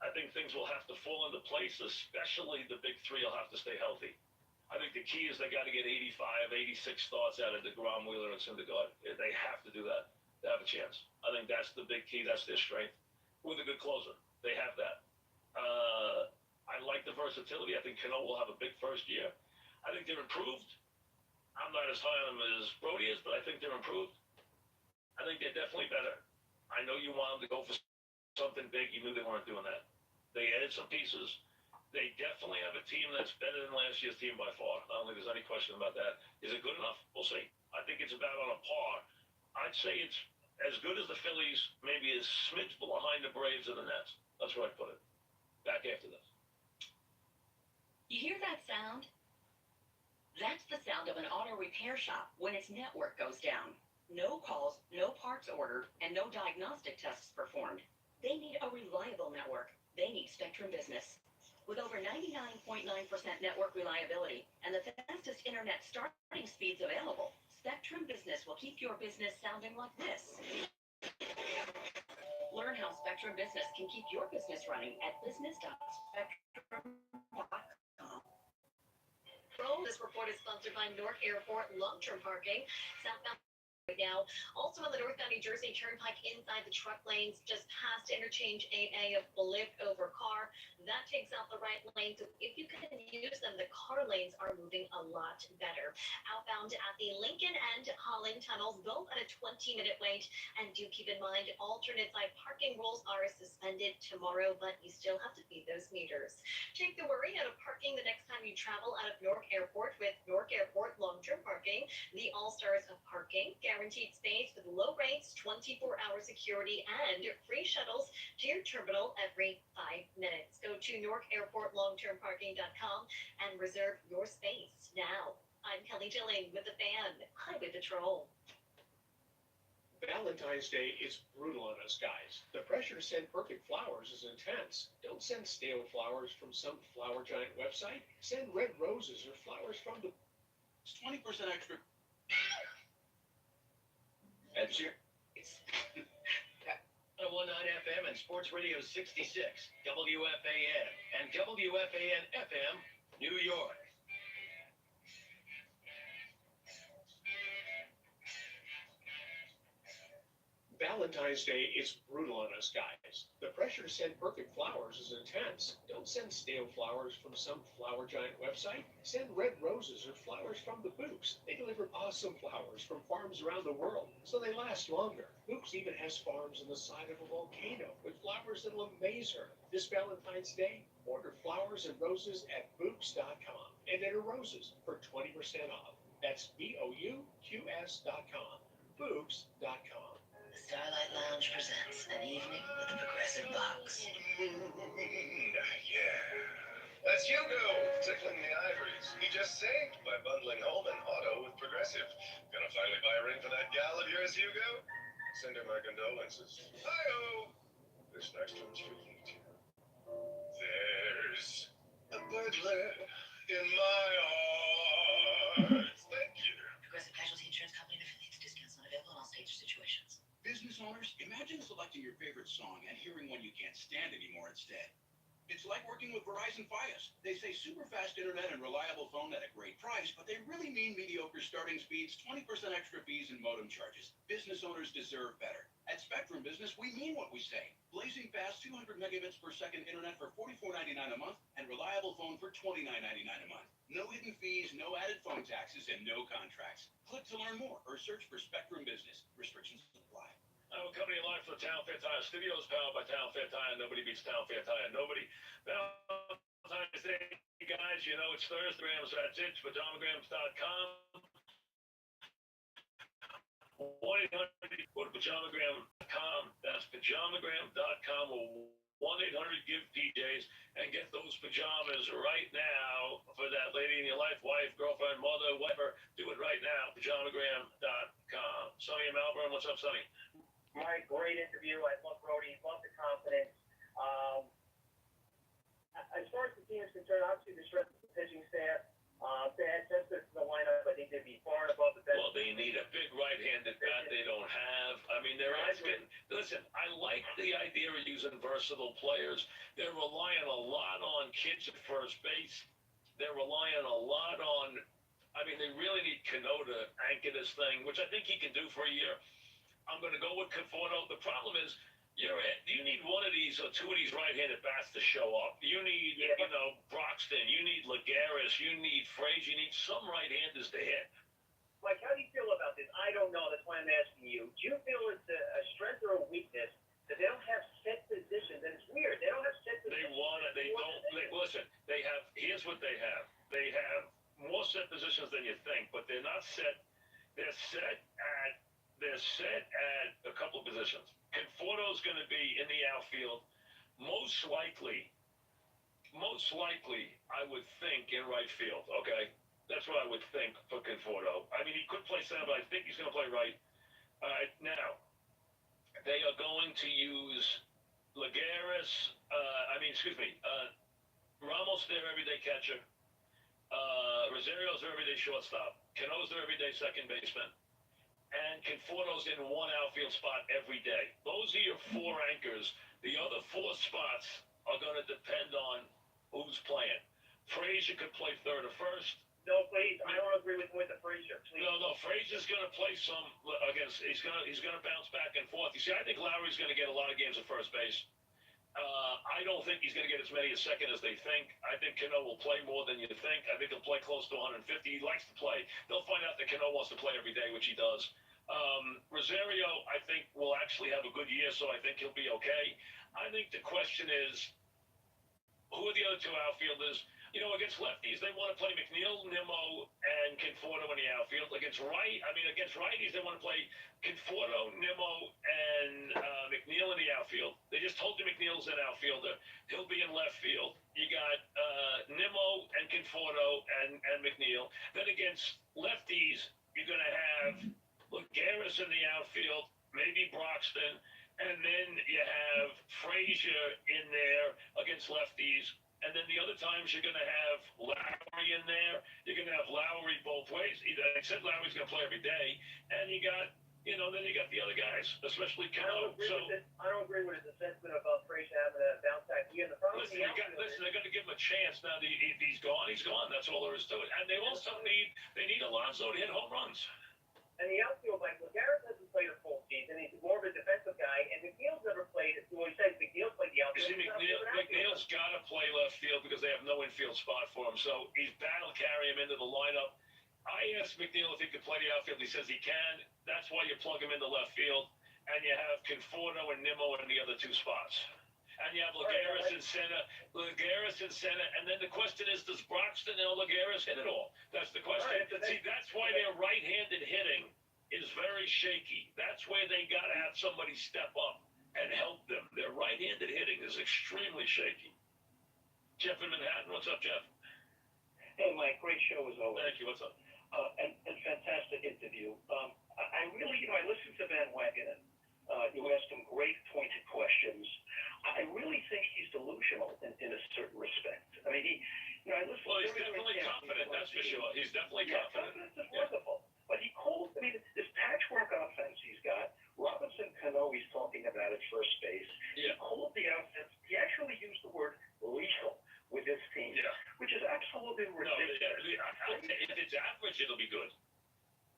I think things will have to fall into place, especially the big 3 will have to stay healthy. I think the key is they got to get 85, 86 starts out of DeGrom, Wheeler, and Syndergaard. They have to do that to have a chance. I think that's the big key. That's their strength. With a good closer, they have that. I like the versatility. I think Cano will have a big first year. I think they're improved. I'm not as high on them as Brody is, but I think they're improved. I think they're definitely better. I know you want them to go for something big. You knew they weren't doing that. They added some pieces. They definitely have a team that's better than last year's team by far. I don't think there's any question about that. Is it good enough? We'll see. I think it's about on a par. I'd say it's as good as the Phillies, maybe a smidge behind the Braves and the Nets. That's where I'd put it. Back after this. You hear that sound? That's the sound of an auto repair shop when its network goes down. No calls, no parts ordered, and no diagnostic tests performed. They need a reliable network. They need Spectrum Business. With over 99.9% network reliability and the fastest internet starting speeds available, Spectrum Business will keep your business sounding like this. Learn how Spectrum Business can keep your business running at business.spectrum.com. This report is sponsored by Newark Airport Long-Term Parking, southbound right now. Also on the northbound New Jersey Turnpike inside the truck lanes, just past interchange 8A of blip over car. That takes out the right lane, so if you can use them, the car lanes are moving a lot better. Outbound at the Lincoln and Holland tunnels, both at a 20-minute wait. And do keep in mind, alternate side parking rules are suspended tomorrow, but you still have to feed those meters. Take the worry out of parking the next time you travel out of Newark Airport with Newark Airport long-term parking, the all-stars of parking, guaranteed space with low rates, 24-hour security, and free shuttles to your terminal every 5 minutes. Go to NewarkAirportLongTermParking.com and reserve your space now. I'm Kelly Dilling with the Fan Highway Patrol. Valentine's Day is brutal on us guys. The pressure to send perfect flowers is intense. Don't send stale flowers from some flower giant website. Send red roses or flowers from the... It's 20% extra. That's your 109 FM and Sports Radio 66, WFAN, and WFAN FM, New York. Valentine's Day is brutal on us guys. The pressure to send perfect flowers is intense. Don't send stale flowers from some flower giant website. Send red roses or flowers from the Books. They deliver awesome flowers from farms around the world, so they last longer. Books even has farms on the side of a volcano with flowers that'll amaze her. This Valentine's Day, order flowers and roses at Books.com and enter roses for 20% off. That's BOUQS.com. Books.com. The Starlight Lounge presents an evening with the Progressive Box. Yeah. That's Hugo, tickling the ivories. He just saved by bundling home and auto with Progressive. Gonna finally buy a ring for that gal of yours, Hugo? Send her my condolences. Hi-oh! This next one's for you, too. There's a burglar in my heart. Thank you. Progressive Casualty Insurance Company and affiliates. Discounts not available in all states or situations. Business owners, imagine selecting your favorite song and hearing one you can't stand anymore instead. It's like working with Verizon Fios. They say super fast internet and reliable phone at a great price, but they really mean mediocre starting speeds, 20% extra fees, and modem charges. Business owners deserve better. At Spectrum Business, we mean what we say. Blazing fast 200 megabits per second internet for $44.99 a month and reliable phone for $29.99 a month. No hidden fees, no added phone taxes, and no contracts. Click to learn more or search for Spectrum Business. Restrictions apply. I'm coming live from Town Fair Tire Studios, powered by Town Fair Tire. Nobody beats Town Fair Tire. Nobody. Valentine's Day, guys. You know it's Thursday. So that's it. Pajamagrams.com. 1-800 go to pajamagram.com. That's pajamagram.com or 1-800-GIVE-PJs and get those pajamas right now for that lady in your life, wife, girlfriend, mother, whatever. Do it right now. Pajamagram.com. Sonny and Malvern, what's up, Sonny? Mike, great interview. I love Brody. Love the confidence. As far as the team is concerned, obviously the strength of the pitching staff. They had Testus in the lineup. I think they'd be far and above the best. Well, they need a big right-handed bat they don't have. I mean, they're asking. Listen, I like the idea of using versatile players. They're relying a lot on kids at first base. They're relying a lot on. I mean, they really need Cano to anchor this thing, which I think he can do for a year. I'm going to go with Conforto. The problem is, you need one of these or two of these right-handed bats to show up. You need, Broxton. You need Lagares. You need Frazier. You need some right-handers to hit. Mike, how do you feel about this? I don't know. That's why I'm asking you. Do you feel it's a strength or a weakness that they don't have set positions? And it's weird. They don't have set positions. Listen, they have, here's what they have. They have more set positions than you think, but they're not set. They're set at a couple of positions. Conforto's going to be in the outfield. Most likely, I would think in right field, okay? That's what I would think for Conforto. I mean, he could play center, but I think he's going to play right. All right, now, they are going to use Lagares, Ramos, their everyday catcher. Rosario's their everyday shortstop. Cano's their everyday second baseman. And Conforto's in one outfield spot every day. Those are your four anchors. The other four spots are going to depend on who's playing. Frazier could play third or first. No, please, I don't agree with Frazier, please. No, Frazier's going to play some against. He's going to bounce back and forth. You see, I think Lowry's going to get a lot of games at first base. I don't think he's going to get as many as second as they think. I think Cano will play more than you think. I think he'll play close to 150. He likes to play. They'll find out that Cano wants to play every day, which he does. Rosario, I think, will actually have a good year, so I think he'll be okay. I think the question is, who are the other two outfielders? You know, against lefties, they want to play McNeil, Nimmo, and Conforto in the outfield. Against righties, they want to play Conforto, Nimmo, and McNeil in the outfield. They just told you McNeil's an outfielder. He'll be in left field. You got Nimmo and Conforto and McNeil. Then against lefties, you're going to have Garris in the outfield, maybe Broxton, and then you have Frazier in there against lefties. And then the other times you're going to have Lowry in there. You're going to have Lowry both ways. They said Lowry's going to play every day. And you got, then you got the other guys, especially Cano. I don't agree with his assessment about Frazier having a bounce back year. The problem Listen, they're going to give him a chance now. If he's gone, he's gone. That's all there is to it. And they also need Alonso to hit home runs. And the outfield, like, Garrett hasn't played a full season. He's more of a defensive guy. And McNeil's never played. Well, he says McNeil's played the outfield. You see, McNeil's got to play left field because they have no infield spot for him. So he's battle carry him into the lineup. I asked McNeil if he could play the outfield. He says he can. That's why you plug him into left field. And you have Conforto and Nimmo in the other two spots. And you have Lagares in center, and then the question is, does Broxton and Lagares hit it all? That's the question. See, that's why their right-handed hitting is very shaky. That's where they got to have somebody step up and help them. Their right-handed hitting is extremely shaky. Jeff in Manhattan, what's up, Jeff? Hey, Mike, great show as always. Thank you, what's up? And fantastic interview. I really, I listened to Van Wagenen. You asked him great pointed questions. I really think he's delusional in a certain respect. I mean, I listened. Well, he's definitely confident, that's for sure. He's definitely confident. Confidence is wonderful. But he called, this patchwork offense he's got. Robinson Cano, he's talking about at first base. Yeah. He called the offense, he actually used the word lethal with his team, which is absolutely ridiculous. No, if it's average, it'll be good.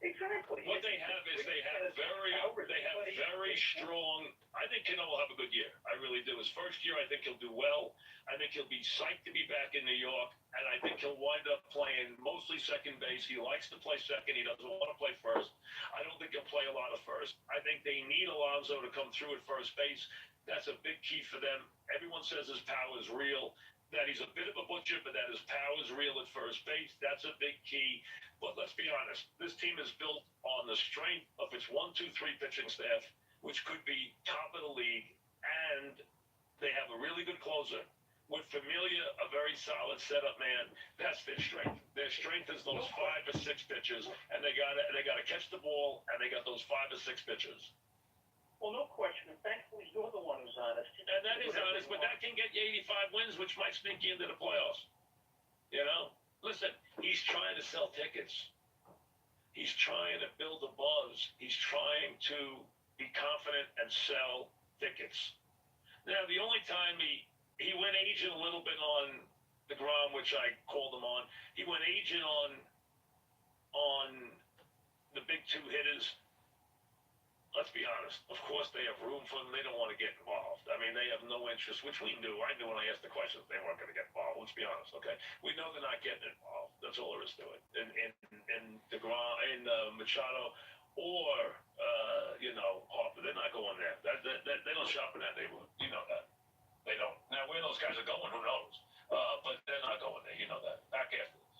Exactly. What they have is they have very strong. I think Cano will have a good year. I really do. His first year, I think he'll do well. I think he'll be psyched to be back in New York, and I think he'll wind up playing mostly second base. He likes to play second. He doesn't want to play first. I don't think he'll play a lot of first. I think they need Alonso to come through at first base. That's a big key for them. Everyone says his power is real, that he's a bit of a butcher, but that his power is real at first base. That's a big key. But let's be honest, this team is built on the strength of its 1-2-3 pitching staff, which could be top of the league, and they have a really good closer. With Familia, a very solid setup man, that's their strength. Their strength is those 5 or 6 pitches, and they gotta catch the ball, and they got those 5 or 6 pitches. Well, no question. And thankfully, you're the one who's honest. And that is honest, but that can get you 85 wins, which might sneak you into the playoffs. Listen, he's trying to sell tickets. He's trying to build a buzz. He's trying to be confident and sell tickets. Now, the only time he went agent a little bit on the Grom, which I called him on. He went agent on the big two hitters. Let's be honest. Of course, they have room for them. They don't want to get involved. I mean, they have no interest, which we knew. I knew when I asked the questions they weren't going to get involved. Let's be honest, okay? We know they're not getting involved. That's all there is to it. In DeGrom, in Machado, or Harper, they're not going there. They don't shop in that neighborhood. You know that. They don't. Now, where those guys are going, who knows? But they're not going there. You know that. Back after this.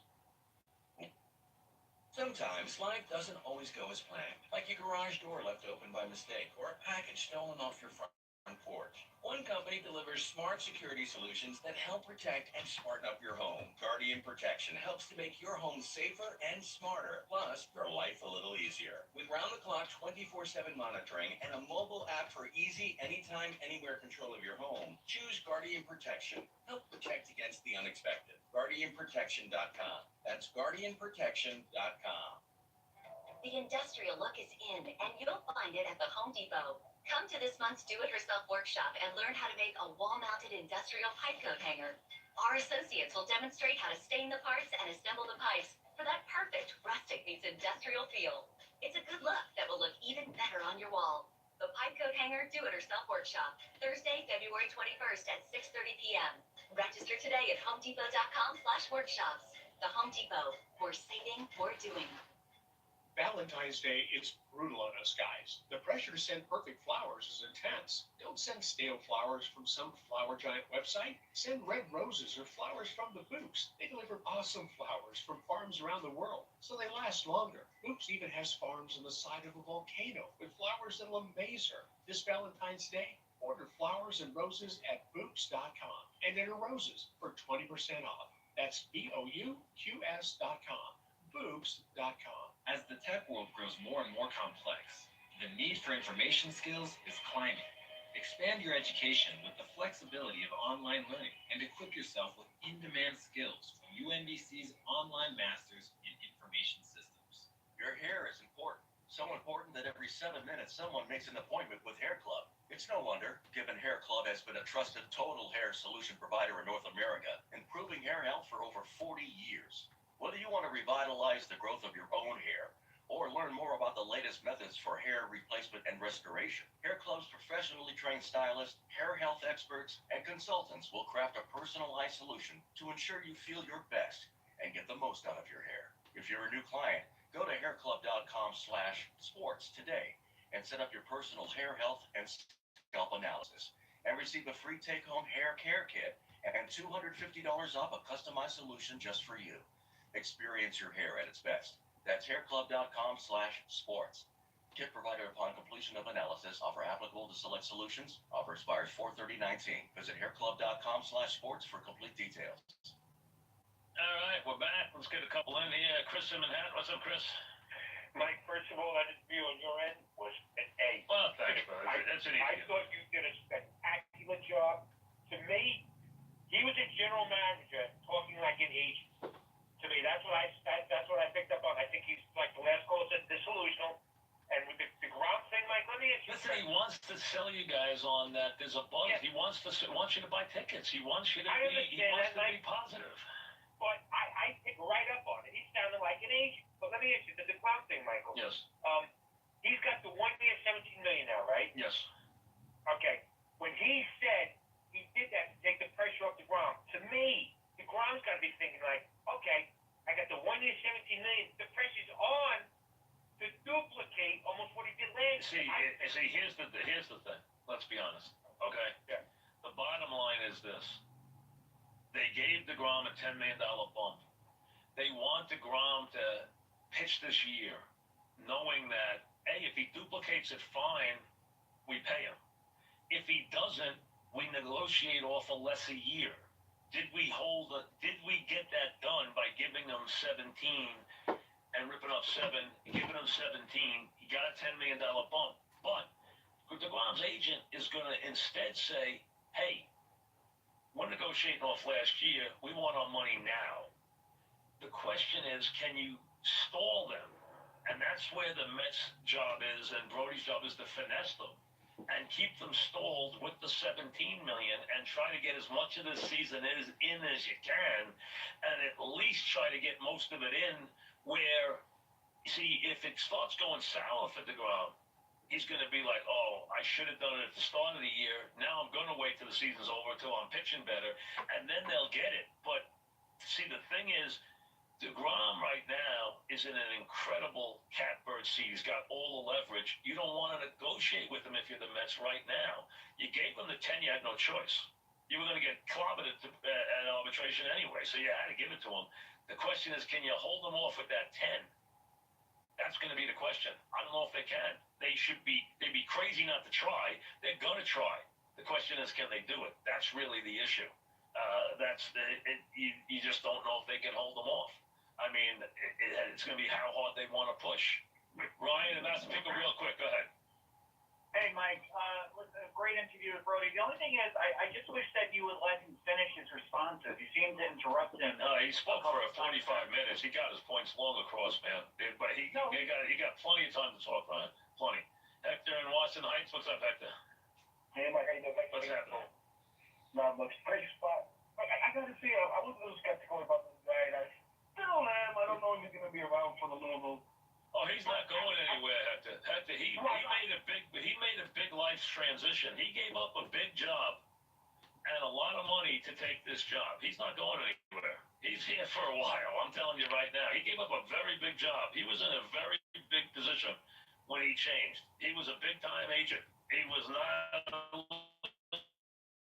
Sometimes life doesn't always go as planned, like your garage door left open by mistake or a package stolen off your front porch. One company delivers smart security solutions that help protect and smarten up your home. Guardian Protection helps to make your home safer and smarter, plus your life a little easier. With round-the-clock 24/7 monitoring and a mobile app for easy, anytime, anywhere control of your home, choose Guardian Protection. Help protect against the unexpected. GuardianProtection.com. That's GuardianProtection.com. The industrial look is in, and you'll find it at the Home Depot. Come to this month's do-it-yourself workshop and learn how to make a wall-mounted industrial pipe coat hanger. Our associates will demonstrate how to stain the parts and assemble the pipes, for that perfect rustic meets industrial feel. It's a good look that will look even better on your wall. The Pipe Coat Hanger Do-It-Yourself Workshop, Thursday, February 21st at 6:30 p.m. Register today at homedepot.com/workshops. The Home Depot. We're saving, we're doing. Valentine's Day is brutal on us guys. The pressure to send perfect flowers is intense. Don't send stale flowers from some flower giant website. Send red roses or flowers from the Boops. They deliver awesome flowers from farms around the world, so they last longer. Boops even has farms on the side of a volcano with flowers that'll amaze her. This Valentine's Day, order flowers and roses at Boops.com and enter roses for 20% off. That's BOUQS.com. Boobs.com. As the tech world grows more and more complex, the need for information skills is climbing. Expand your education with the flexibility of online learning and equip yourself with in-demand skills from UNBC's online masters in information systems. Your hair is important. So important that every 7 minutes someone makes an appointment with Hair Club. It's no wonder, given Hair Club has been a trusted total hair solution provider in North America, improving hair health for over 40 years. Whether you want to revitalize the growth of your own hair or learn more about the latest methods for hair replacement and restoration, Hair Club's professionally trained stylists, hair health experts, and consultants will craft a personalized solution to ensure you feel your best and get the most out of your hair. If you're a new client, go to hairclub.com/sports today and set up your personal hair health and scalp analysis and receive a free take-home hair care kit and $250 off a customized solution just for you. Experience your hair at its best. That's hairclub.com/sports. Kit provided upon completion of analysis. Offer applicable to select solutions. Offer expires 4/30/19. Visit hairclub.com/sports for complete details. All right, we're back. Let's get a couple in here. Chris in Manhattan. What's up, Chris? Mike, first of all, that interview on your end was an A. Well, thanks, bro. That's an I easy. thought you did a spectacular job. To me, he was a general manager talking like an agent. To me, that's what I picked up on. I think he's like the last call said, disillusional. And with the ground thing, Mike, let me ask you. Listen, he wants to sell you guys on that. There's a buzz. Yeah. He wants you to buy tickets. He wants you to be positive. But I picked right up on it. He sounded like an agent. But let me ask you, the ground thing, Michael. Yes. He's got the 1 year, $17 million now, right? Yes. Okay. When he said he did that to take the pressure off the ground, to me, the ground's got to be thinking like, okay, I got the 1 year, $17 million. The pressure's on to duplicate almost what he did last year. See, here's the thing. Let's be honest. Okay. Yeah. The bottom line is this: they gave DeGrom a $10 million bump. They want DeGrom to pitch this year, knowing that hey, if he duplicates it, fine, we pay him. If he doesn't, we negotiate off a less a year. Did we get that done by giving him 17 and ripping up 7, giving him 17? He got a $10 million bump. But DeGrom's agent is going to instead say, hey, we're negotiating off last year. We want our money now. The question is, can you stall them? And that's where the Mets' job is and Brody's job is to finesse them and keep them stalled with the 17 million and try to get as much of this season in as you can, and at least try to get most of it in where, see, if it starts going sour for DeGrom, he's going to be like, oh, I should have done it at the start of the year. Now I'm going to wait till the season's over till I'm pitching better, and then they'll get it. But see, the thing is, DeGrom right now is in an incredible catbird seat. He's got all the leverage. You don't want to negotiate with him if you're the Mets right now. You gave him the 10, you had no choice. You were going to get clobbered at arbitration anyway, so you had to give it to him. The question is, can you hold him off with that 10? That's going to be the question. I don't know if they can. They'd be crazy not to try. They're going to try. The question is, can they do it? That's really the issue. You just don't know if they can hold them off. I mean, it's going to be how hard they want to push. Ryan, and that's people real quick. Go ahead. Hey, Mike. A great interview with Brody. The only thing is, I just wish that you would let him finish his responses. You seemed to interrupt him. No, he spoke for 45 minutes. He got his points long across, man. But he got plenty of time to talk, Ryan. Plenty. Hector in Washington Heights. What's up, Hector? Hey, Mike, how you doing? What's happening? Not much. Great spot. I got to say, I was a little skeptical about this guy, and I still am. I don't know if He's not going anywhere, Hector. Hector, he made a big life transition. He gave up a big job and a lot of money to take this job. He's not going anywhere. He's here for a while. I'm telling you right now. He gave up a very big job. He was in a very big position when he changed. He was a big time agent. He was not a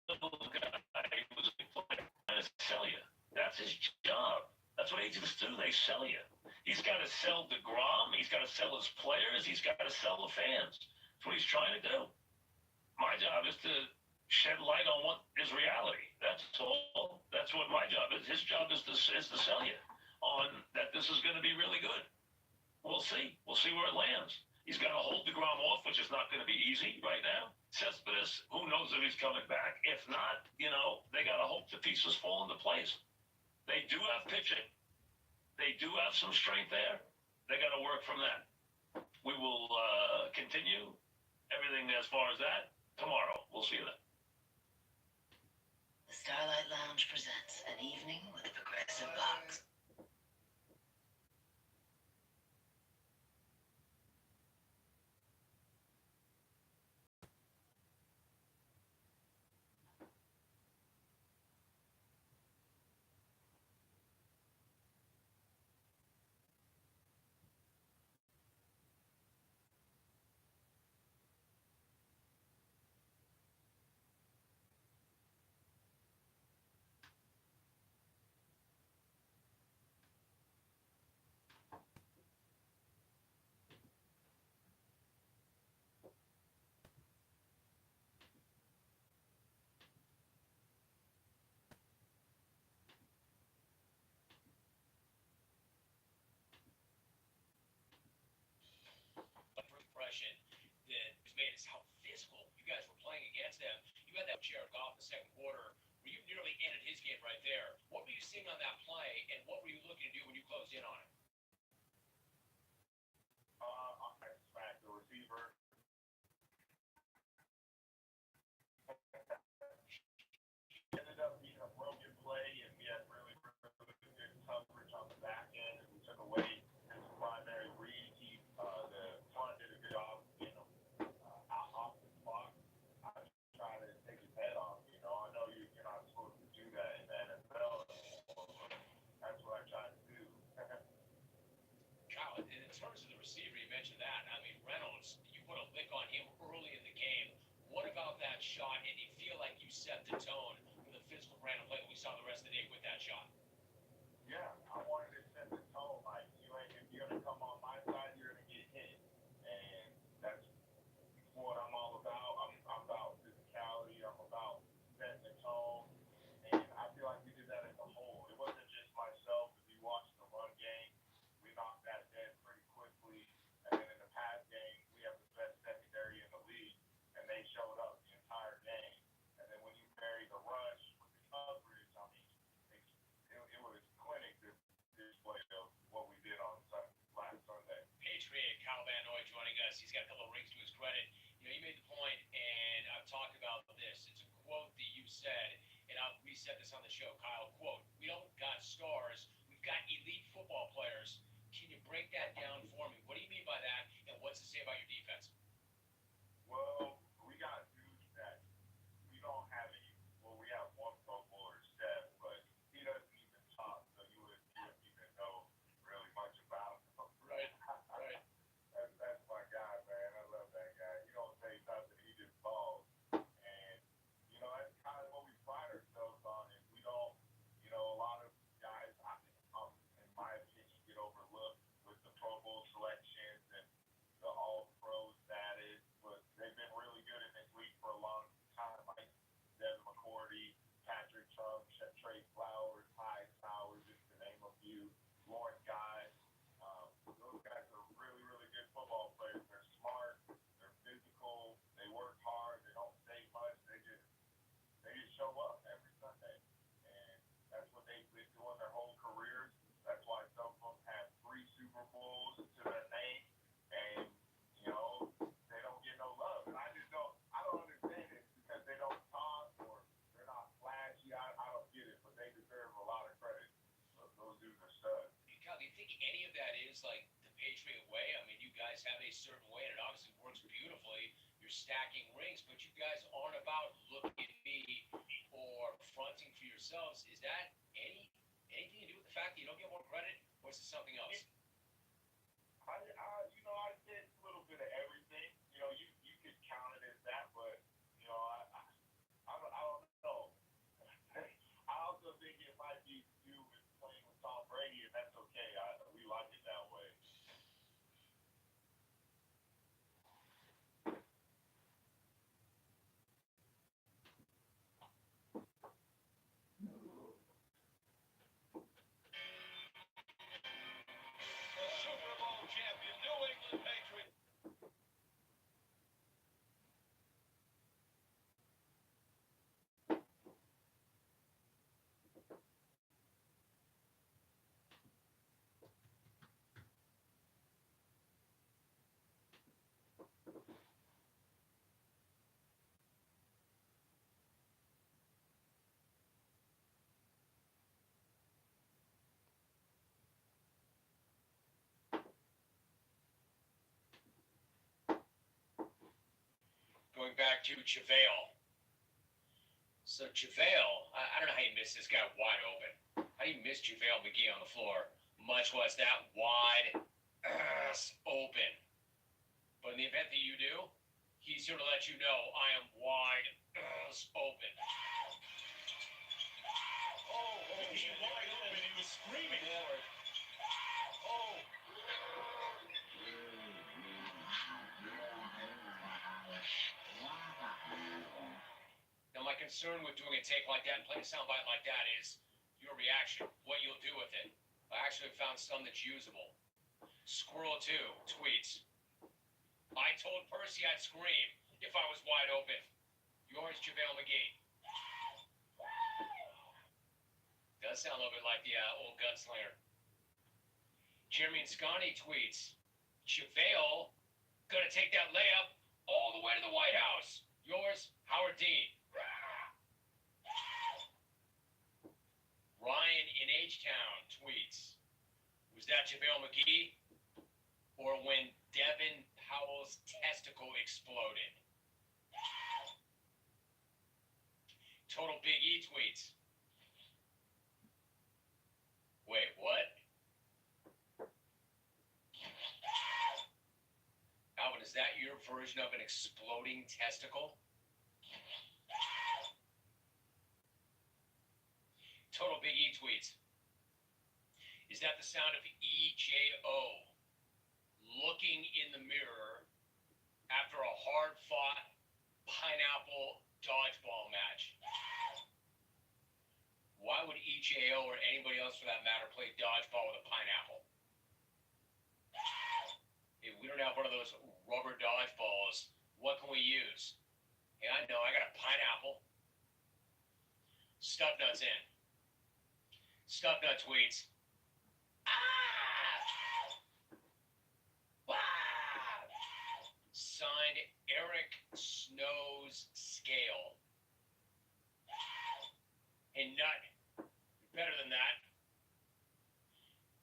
little guy. He was a big player. And sell you. That's his job. That's what agents do. They sell you. He's got to sell DeGrom. He's got to sell his players. He's got to sell the fans. That's what he's trying to do. My job is to shed light on what is reality. That's all. That's what my job is. His job is to sell you on that this is going to be really good. We'll see. We'll see where it lands. He's got to hold DeGrom off, which is not going to be easy right now. Cespedes, who knows if he's coming back. If not, they got to hope the pieces fall into place. They do have pitching. They do have some strength there. They got to work from that. We will continue everything as far as that tomorrow. We'll see you then. The Starlight Lounge presents An Evening with a Progressive Box. That was made is how physical you guys were playing against them. You had that Jared Goff in the second quarter where you nearly ended his game right there. What were you seeing on that play, and what were you looking to do when you closed in on it? I smacked the receiver. Ended up being a broken play, and we had really, really good coverage on the back end, and we took away his primary read. The front did a good job, off the spot. I try to take his head off. I know you're not supposed to do that in the NFL. That's what I try to do. Kyle, in terms of the receiver, you mentioned that. I mean, Reynolds, you put a lick on him early in the game. What about that shot? And do you feel like you set the tone for the physical brand of play that we saw the rest of the day with that shot? Yeah, I wanted to set the tone. Like, if you're going to come on my side, you're going to get hit. And that's what I'm all about. I'm about physicality. I'm about setting the tone. And I feel like we did that as a whole. It wasn't just myself. If you watch the run game, we knocked that dead pretty quickly. And then in the pass game, we have the best secondary in the league. And they showed up the entire game. And then when you marry the rush with the coverage, I mean, it was clinic to display of what we did on last Sunday. Patriot Kyle Van Noy joining us. He's got a couple of rings to his credit. You made the point, and I've talked about this. It's a quote that you said, and I'll reset this on the show, Kyle. Quote, "We don't got stars. We've got elite football players." Can you break that down for me? What do you mean by that, and what's it say about your defense? Well, we got dudes that we don't have any. Well, we have one Pro Bowler, Steph, but he doesn't even talk, so you wouldn't even know really much about him. Right. That's my guy, man. I love that guy. He don't say nothing. He just balls. And, that's kind of what we pride ourselves on. And we don't, a lot of guys, in my opinion, get overlooked with the Pro Bowl selections and the All-Pro status. But they've been really good in this league for a long time. Like Devin McCourty, Patrick Chung, Trey Flowers, Ty Towers, just to name a few. Lawrence Guy. Those guys are really, really good football players. They're smart. They're physical. They work hard. They don't say much. They just show up every Sunday. And that's what they've been doing their whole careers. That's why some of them have 3 Super Bowls to their name. And, they don't get no love. And I don't understand it because they don't talk or they're not flashy. I don't get it, but they deserve a lot of credit. Those dudes are studs. Kyle, do you think any of that is like the Patriot way. I mean, you guys have a certain way, and it obviously works beautifully. You're stacking rings, but you guys aren't about looking at me or fronting for yourselves. Is that anything to do with the fact that you don't get more credit, or is it something else? I did a little bit of everything. You could count it as that, but I don't know. I also think it might be to do with playing with Tom Brady, and that's okay. We like it that way. The Super Bowl champion, New England Patriots. Going back to JaVale. So JaVale, I don't know how you missed this guy wide open. How do you miss JaVale McGee on the floor, much less that wide open? But in the event that you do, he's here to let you know I am wide open. He wide open. He was screaming for it. Oh. Now, my concern with doing a take like that and playing a soundbite like that is your reaction, what you'll do with it. I actually found some that's usable. Squirrel2 tweets, I told Percy I'd scream if I was wide open. Yours, JaVale McGee. Does sound a little bit like the old gunslinger. Jeremy Scotty tweets, JaVale gonna take that layup all the way to the White House. Yours, Howard Dean. Ryan in H-Town tweets, was that JaVale McGee or when Devin Powell's testicle exploded? Total Big E tweets, wait, what? Alvin, is that your version of an exploding testicle? Total Big E tweets, is that the sound of EJO looking in the mirror after a hard-fought pineapple dodgeball match? Why would EJO or anybody else for that matter play dodgeball with a pineapple? Hey, we don't have one of those rubber dodgeballs. What can we use? Hey, I know, I got a pineapple. Stuff nuts in. Stuff nut tweets. Signed Eric Snow's scale. And nut, better than that.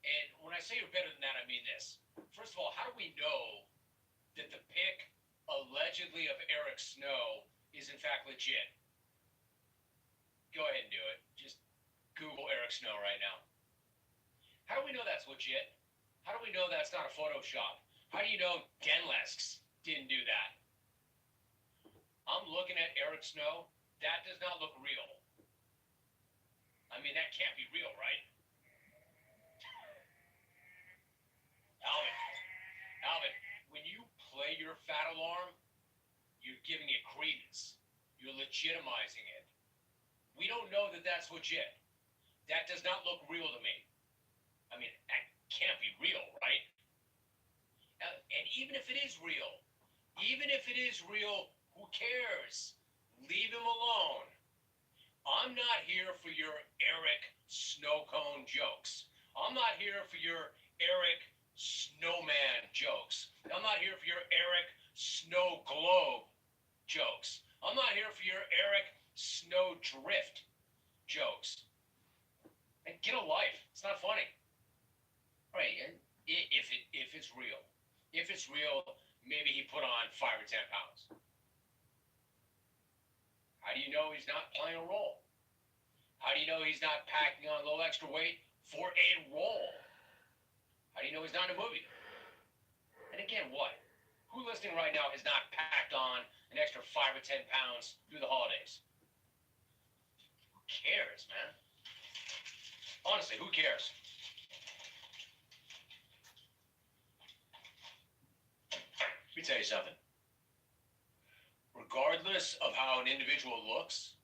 And when I say you're better than that, I mean this. First of all, how do we know that the pic allegedly of Eric Snow is in fact legit? Go ahead and do it. Just Google Eric Snow right now. How do we know that's legit? How do we know that's not a Photoshop? How do you know Denlesks didn't do that? I'm looking at Eric Snow. That does not look real. I mean, that can't be real, right? Alvin, when you play your fat alarm, you're giving it credence. You're legitimizing it. We don't know that that's legit. That does not look real to me. I mean, that can't be real, right? And even if it is real, who cares? Leave him alone. I'm not here for your Eric Snowcone jokes. I'm not here for your Eric Snowman jokes. I'm not here for your Eric Snow Globe jokes. I'm not here for your Eric Snowdrift jokes. And get a life. It's not funny. Right, and if it's real. If it's real, maybe he put on 5 or 10 pounds. How do you know he's not playing a role? How do you know he's not packing on a little extra weight for a role? How do you know he's not in a movie? And again, what? Who listening right now has not packed on an extra 5 or 10 pounds through the holidays? Who cares, man? Honestly, who cares? Let me tell you something. Regardless of how an individual looks,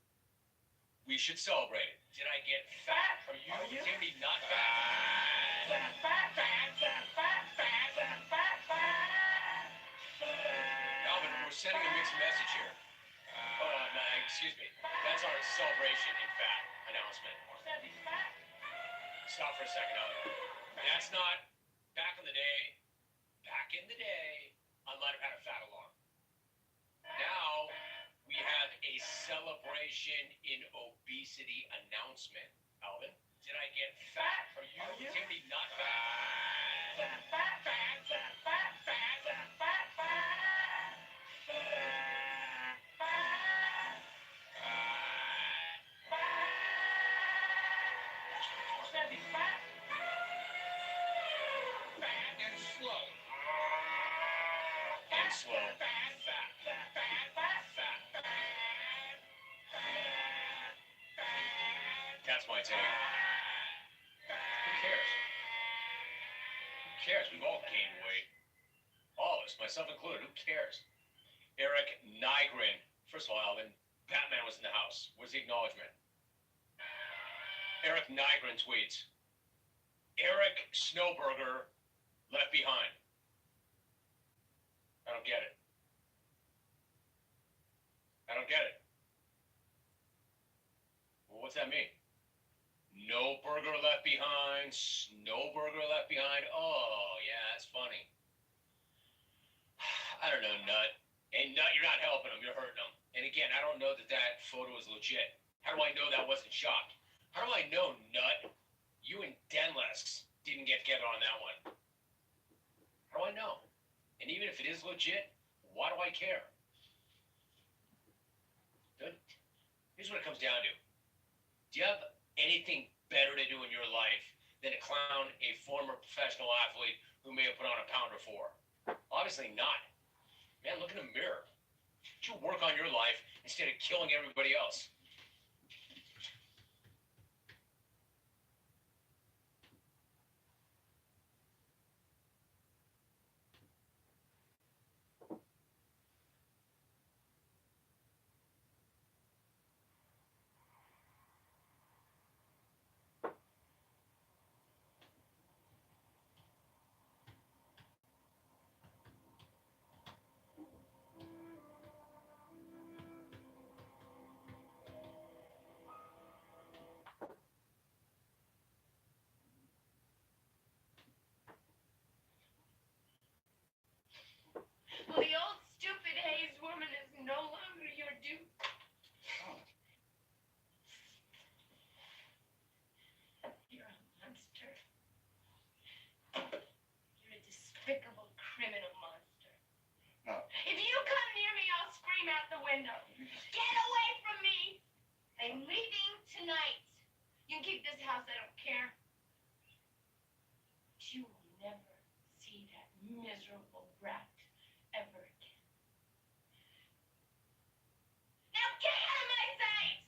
we should celebrate it. Did I get fat? Are you Timmy not fat? Alvin, we're sending a mixed message here. Excuse me. That's our celebration in fat announcement. Stop for a second, Alvin. That's not back in the day. Back in the day, I might have had a fat alarm. Now, we have a celebration in obesity announcement. Alvin, did I get fat? Are you Timmy not fat? And slow. That's my take. Who cares? Who cares? We've all gained weight. All of us, myself included. Who cares? Eric Nygren. First of all, Alvin, Batman was in the house. Where's the acknowledgement? Eric Nygren tweets, Eric Snowberger left behind. I don't get it. I don't get it. Well, what's that mean? No burger left behind, Snow burger left behind. Oh, yeah, that's funny. I don't know, Nut. And Nut, you're not helping him, you're hurting him. And again, I don't know that that photo is legit. How do I know that wasn't shot? How do I know, Nut? You and Denlesks didn't get together on that one. How do I know? And even if it is legit, why do I care? Here's what it comes down to. Do you have anything better to do in your life than to clown a former professional athlete who may have put on a pound or 4? Obviously not. Man, look in the mirror. You work on your life instead of killing everybody else. Well, the old stupid Hayes woman is no longer your dupe. You're a monster. You're a despicable criminal monster. No. If you come near me, I'll scream out the window. Get away from me! I'm leaving tonight. You can keep this house, I don't care. But you will never see that miserable brat ever again. Now get out of my sight!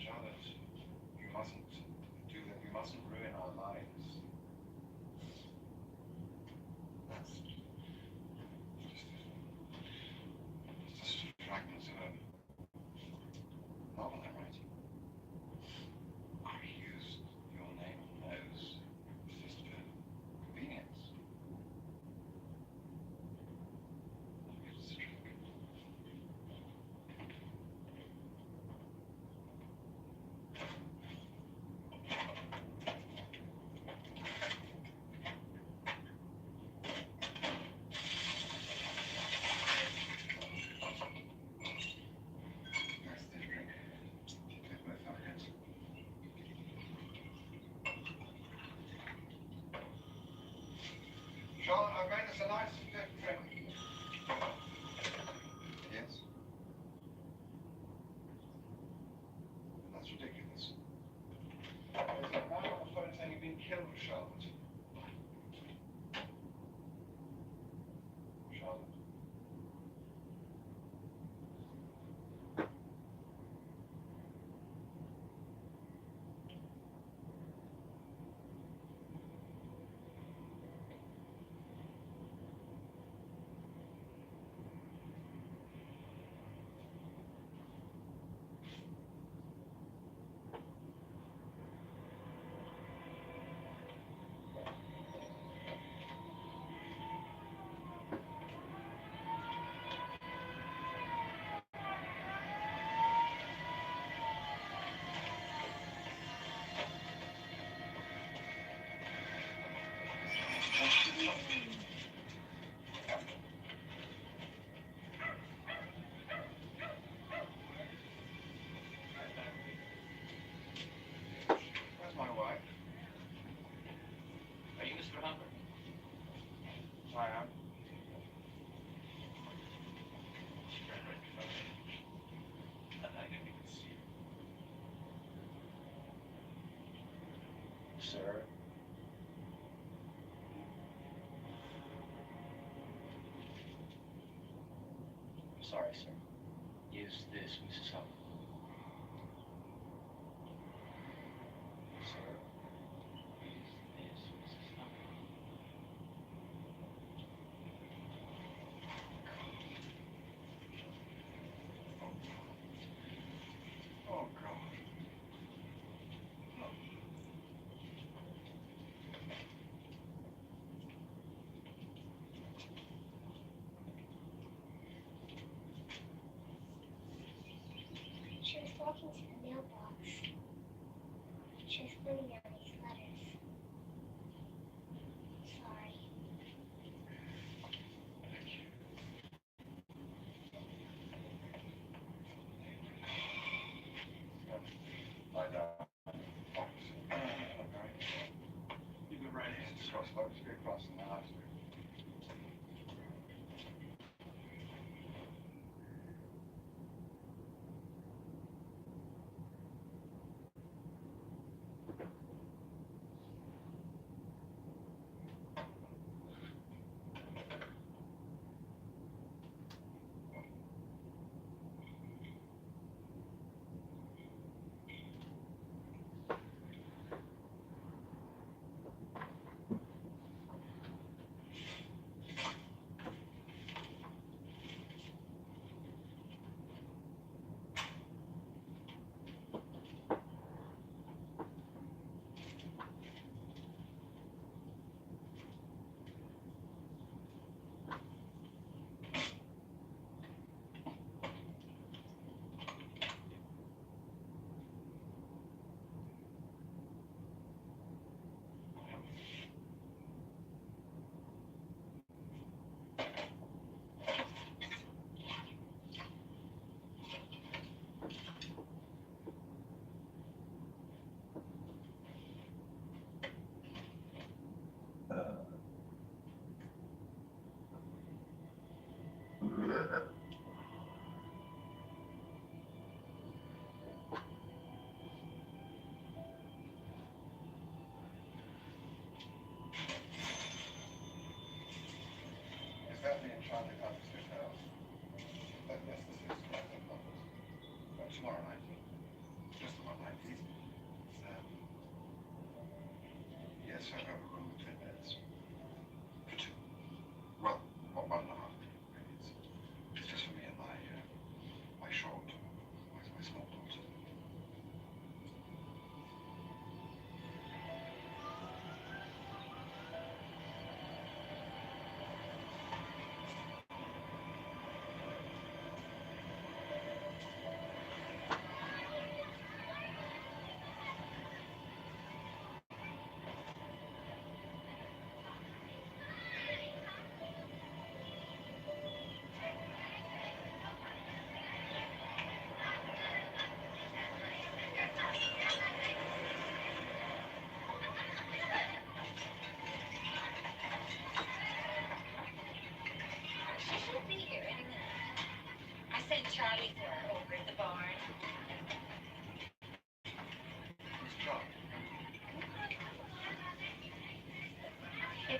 Charlotte, you mustn't do that. You mustn't ruin our lives. Just fragments of a novel I'm writing. I used your name on those just for convenience. It's a trick. Charlotte, I made us a nice drink. Yes? That's ridiculous. There's a man on the phone saying you've been killed, Charlotte. Charlotte. Where's my wife? Are you Mr. Humber? I am. I didn't even see you. Sir? Sorry, sir. Is this Mrs. Humber? Sir? Is this Mrs. Humber? Oh, God. She was walking to the mailbox. She was putting out these letters. Sorry. Lie down. Okay. You can write it. Discuss folks. Get across in the house. Is that the enchanted House Hotel? Yes, this is Enchanted House. Tomorrow night. Just tomorrow night, please. Yes, I have a room with 10 beds. For two. Well, one and a half. It's just for me and my short, my small daughter.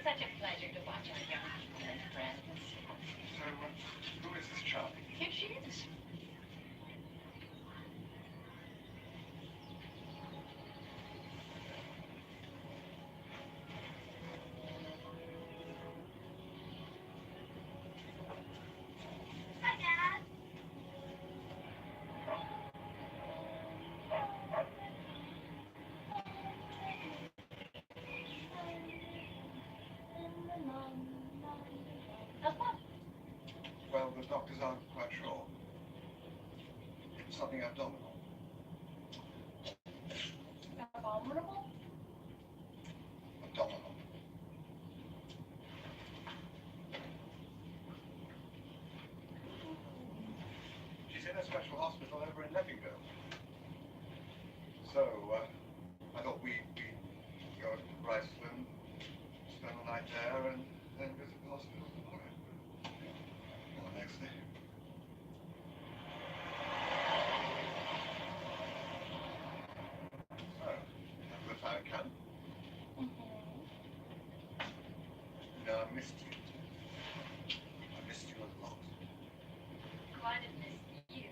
It's such a pleasure to watch our young people and friends. So, who is this Charlie? Here she is. Hi, Dad. How's Mom? Well, the doctors aren't quite sure. It's something abdominal. Abominable? Abdominal. She's in a special hospital over in Leppingville. So, I thought we'd go to Riceland, spend the night there, and then visit the hospital tomorrow. Or the next day. So, have a good time, Ken. No, I missed you. I missed you a lot. Oh, I didn't miss you.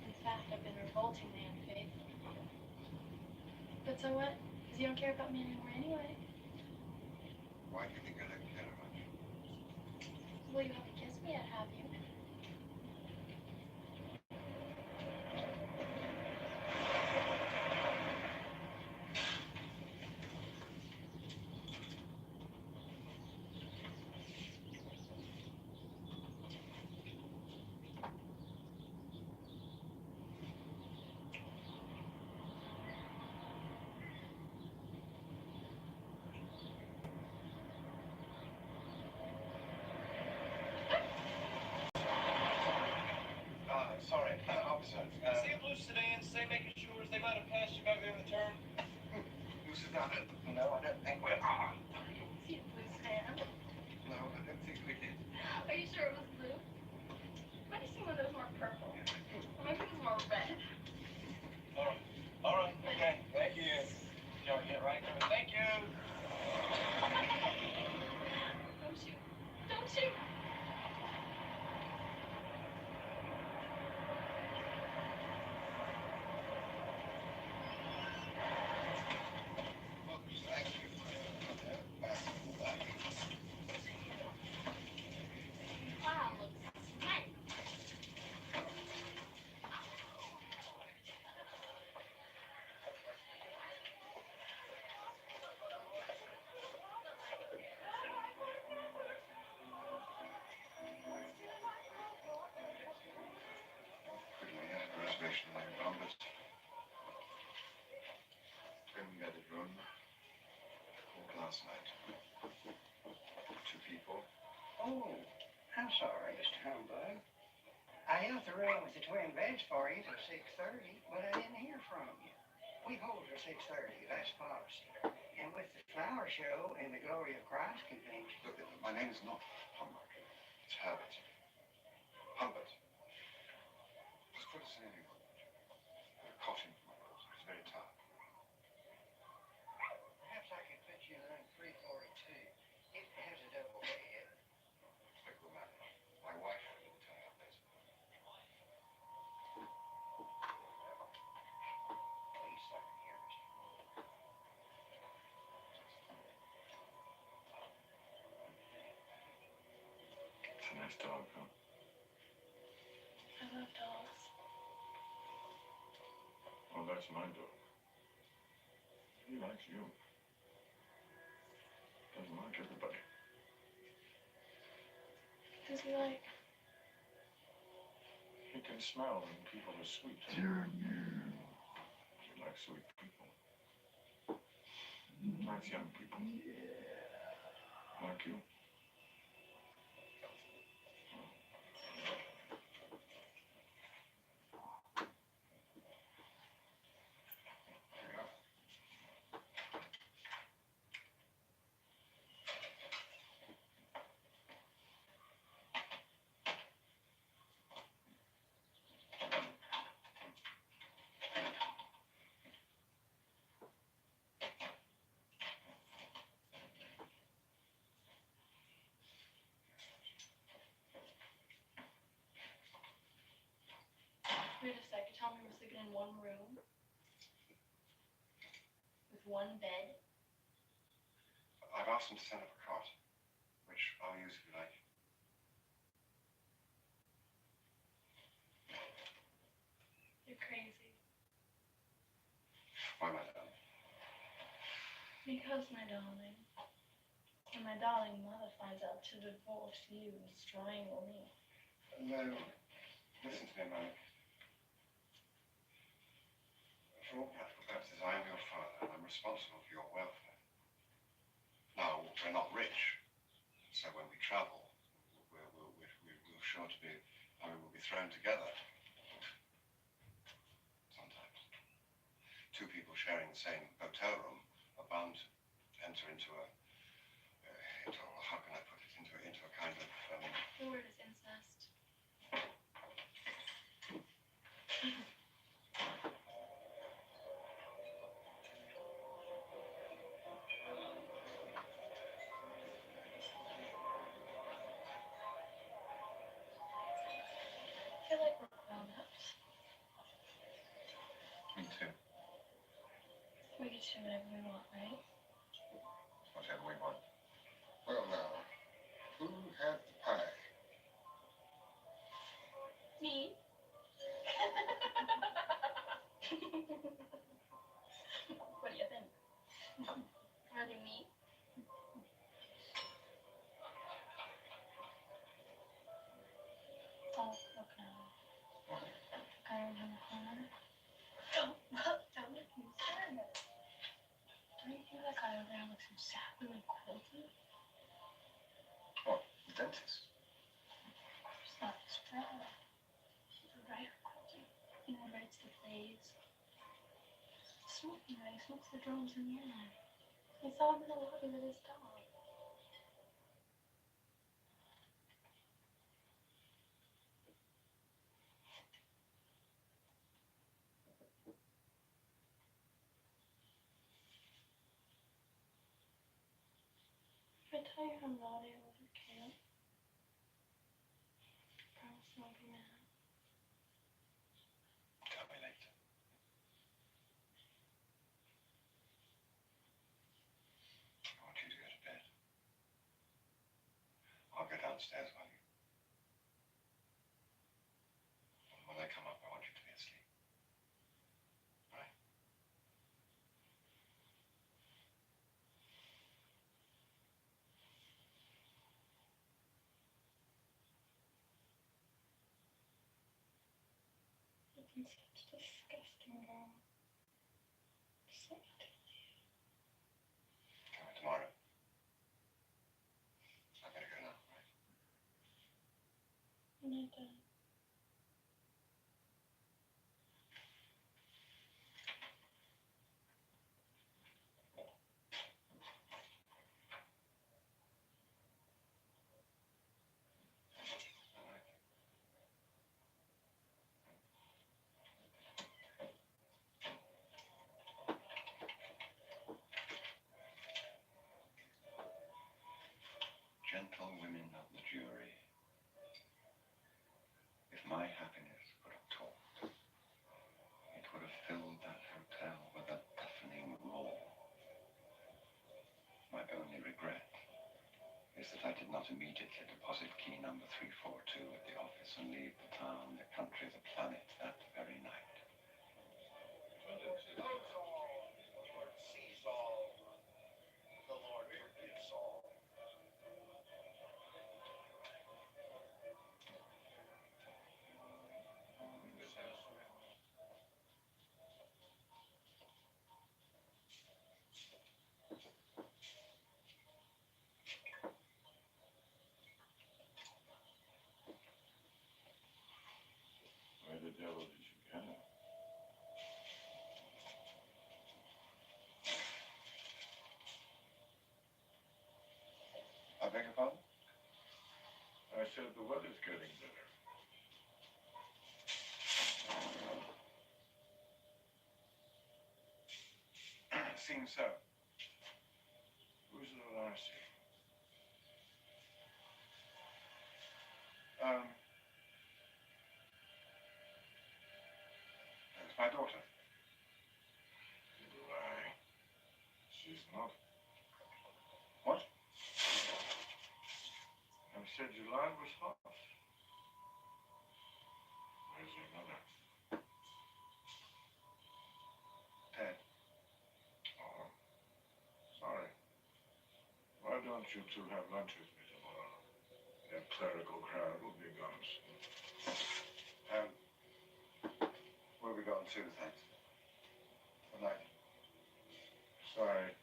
In fact, I've been revoltingly unfaithful. But so what? Because you don't care about me anymore anyway. Why do you think I don't care much? Well, you haven't kissed me yet, have you? Sorry, officer. See a blue sedan, say making sure they might have passed you back there in the turn. Who's that? No, I don't think we are. See a blue stand? No, I don't think we did. Are you sure it was blue? Might have seen one that was more purple. Or maybe it was more red. All right, okay, thank you. Y'all get right there. Thank you. Don't shoot. Don't shoot. Thank you. Wow, looks nice. Reservation name Robert. Twin-bedded room. Called last night. 2 people. Oh, I'm sorry, Mr. Humbug. I left the room with the twin beds for you till 6:30, but I didn't hear from you. We hold till 6:30, that's policy. And with the flower show and the Glory of Christ convention. Look, my name is not Humbug. It's Herbert. Humbert. Just put us in any room. Put a cot in for my daughter. She's very tired. Perhaps I could put you in room 342. It has a double bed. Think of that. My wife will turn up later. Please, sir, here, Mr. It's a nice dog, huh? I love dogs. Well, that's my dog. He likes you. Doesn't like everybody. Who's he like? He can smell when people are sweet. He likes sweet people. Nice young people. Like you. tell me we're sleeping in one room with one bed? I've asked them to send up a cot, which I'll use if you like. You're crazy. Why, my darling? Because, my darling, when my darling mother finds out to divorce you and strangle me. No. Listen to me a moment. For all practical purposes, I am your father, and I'm responsible for your welfare. Now, we're not rich, so when we travel, we're sure to be, we'll be thrown together. Sometimes. Two people sharing the same hotel room are bound to enter into how can I put it, into a kind of, The word is incest. I feel like we're grown-ups. Me too. We can do whatever we want, right? Whatever we want. Well, now, who had the pie? Me? What do you think? Are you me? Oh, look now. I don't have a phone. Don't make me sad. Don't you feel like I over there looks exactly like Quilty? What? The dentist? It's not his friend. The writer Quilty. You know, writes the plays. Smoking, right? He smokes the drums in the air. I saw him in the lobby with his dog. If I tell you how naughty I was at camp, promise you won't be mad. Tell me later. I want you to go to bed. I'll go downstairs while you. And when I come up, I want you to be asleep. Right? You've been such a disgusting girl. So filthy. Come tomorrow. I better go now, right? Good night, Dad. Gentle women of the jury, if my happiness could have talked, it would have filled that hotel with a deafening roar. My only regret is that I did not immediately deposit key number 342 at the office and leave the town, the country, the planet that very night. The Lord sees all. The Lord forgives all. Where the devil did you go? I beg your pardon? I said the weather's getting better. Seems so. Who's it that I see? My daughter. Why? She's not. What? I said July was hot. Where's your mother? Dad. Oh, sorry. Why don't you two have lunch with me tomorrow? That clerical crowd will be gone soon. Where are we going to, thanks? Good night. Sorry.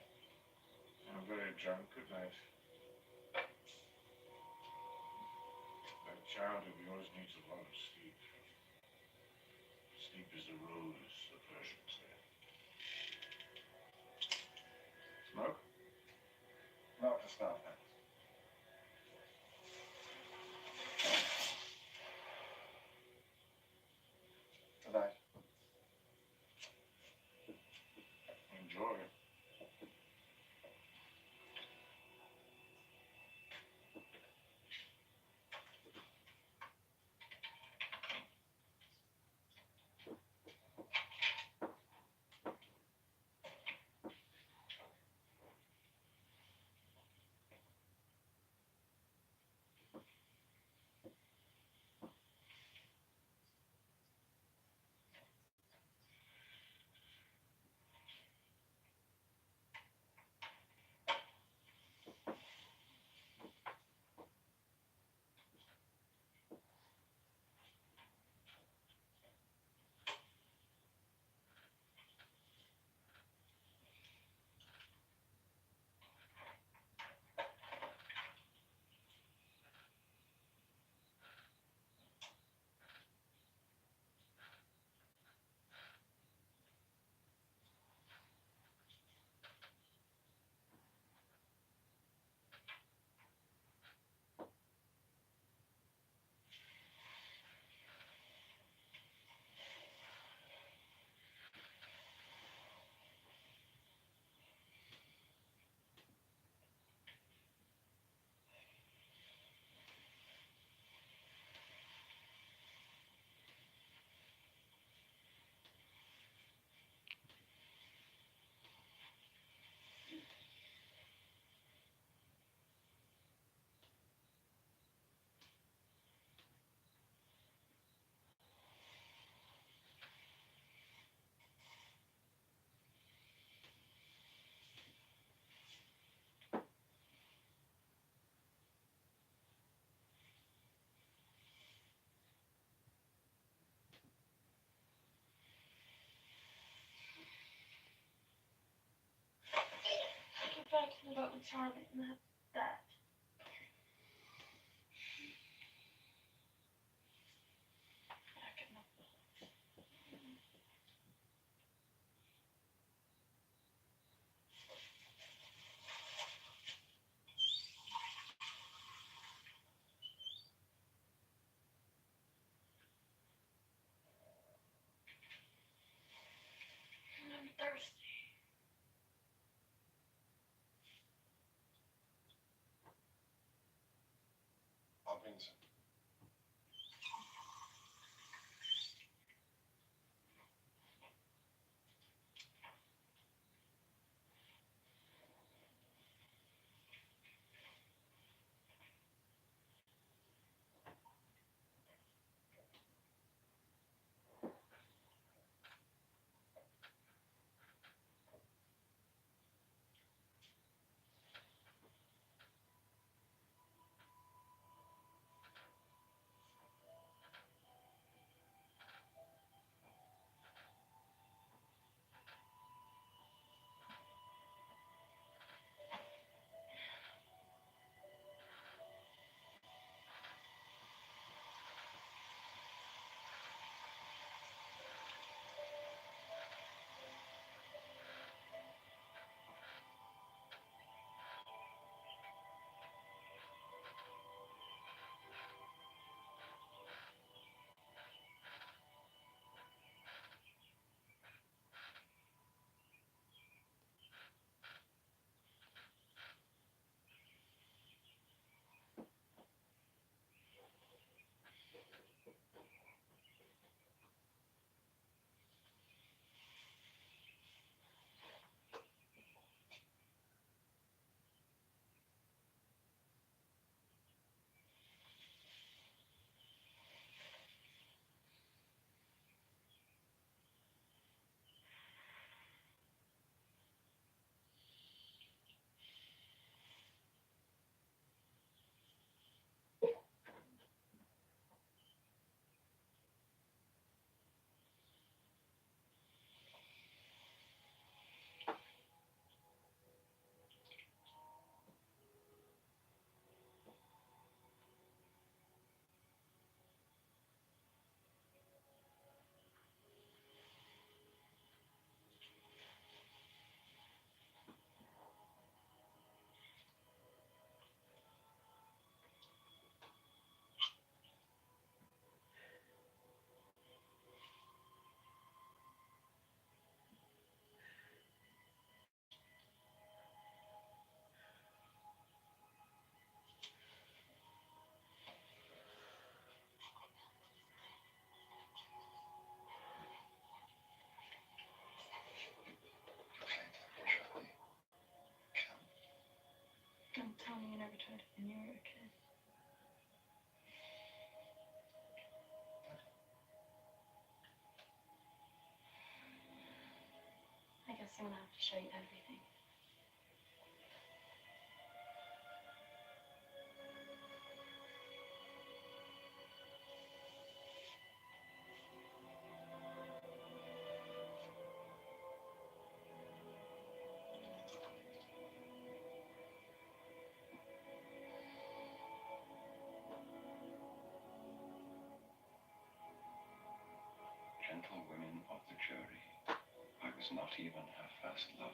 I'm very drunk. Good night. That child of yours needs a lot of sleep. Sleep is the rose, the Persians say. Smoke? Not to start, thanks. Good night. Enjoy. Get back in the boat with Charlie and that. Back in the boat. I'm thirsty. I'll bring some. guess I'm gonna have to show you everything. Gentlewomen of the jury, I was not even her first lover.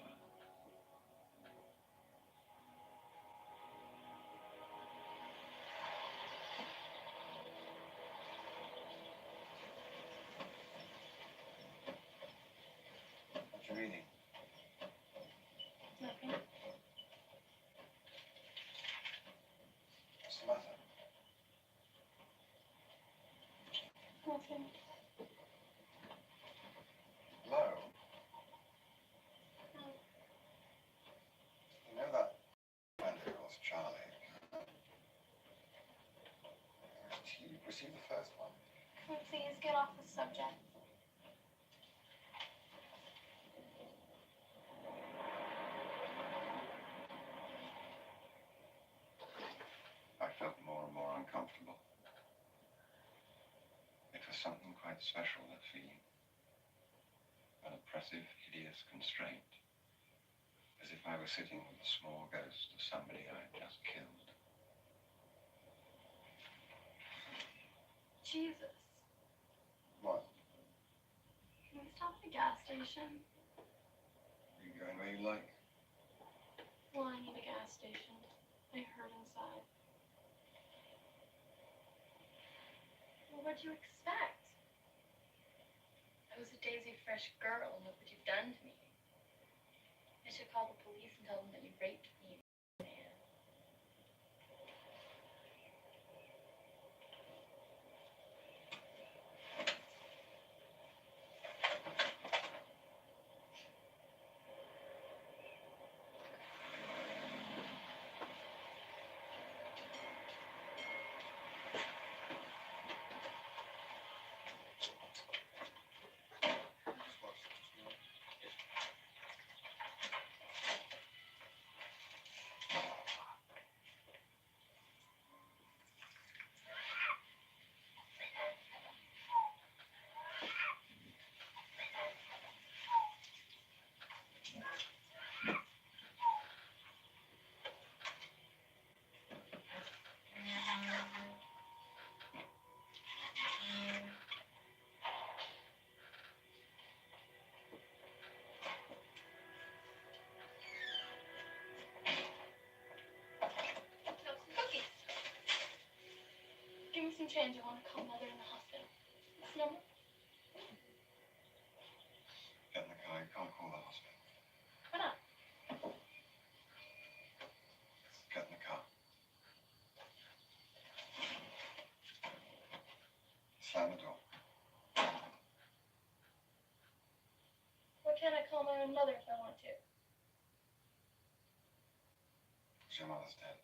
What you reading? Nothing. What's the matter? Nothing. Hello? You know that friend of yours, Charlie? Was he the first one? Can we please get off the subject? I felt more and more uncomfortable. It was something quite special, that feeling. An oppressive, hideous constraint. As if I were sitting with the small ghost of somebody I had just killed. Jesus. What? Can we stop at the gas station? You can go anywhere you like. Well, I need a gas station. I hurt inside. Well, what'd you expect? I was a daisy fresh girl, and look what you've done to me. I should call the police and tell them that you raped me, man. Give me some change. I want to call Mother in the hospital. What's the number? Get in the car, you can't call the hospital. Why not? Get in the car. Slam the door. Why can't I call my own mother if I want to? Because your mother's dead.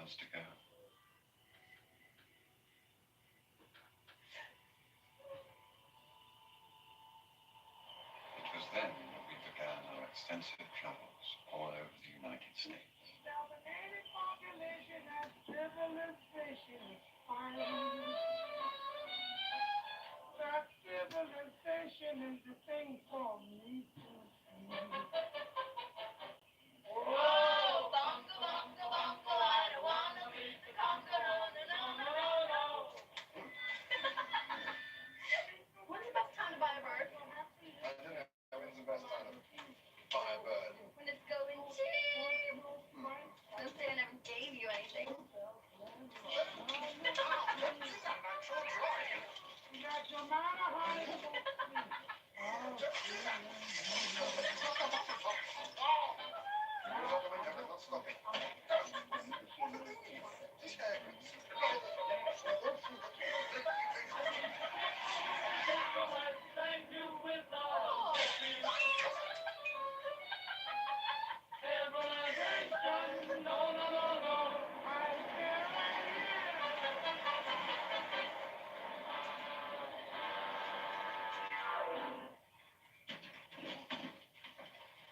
To go. It was then extensive travels all over the United States. Now the native population has civilization is fine. That civilization is the thing for me to see. Whoa, bongo, bongo, bongo, I don't wanna be the conqueror, no, no, no, no, no. When's the best time to buy a bird? I don't know when's the best time to buy a bird. When it's going cheap. Don't say I never gave you anything. No matter how it Stop it.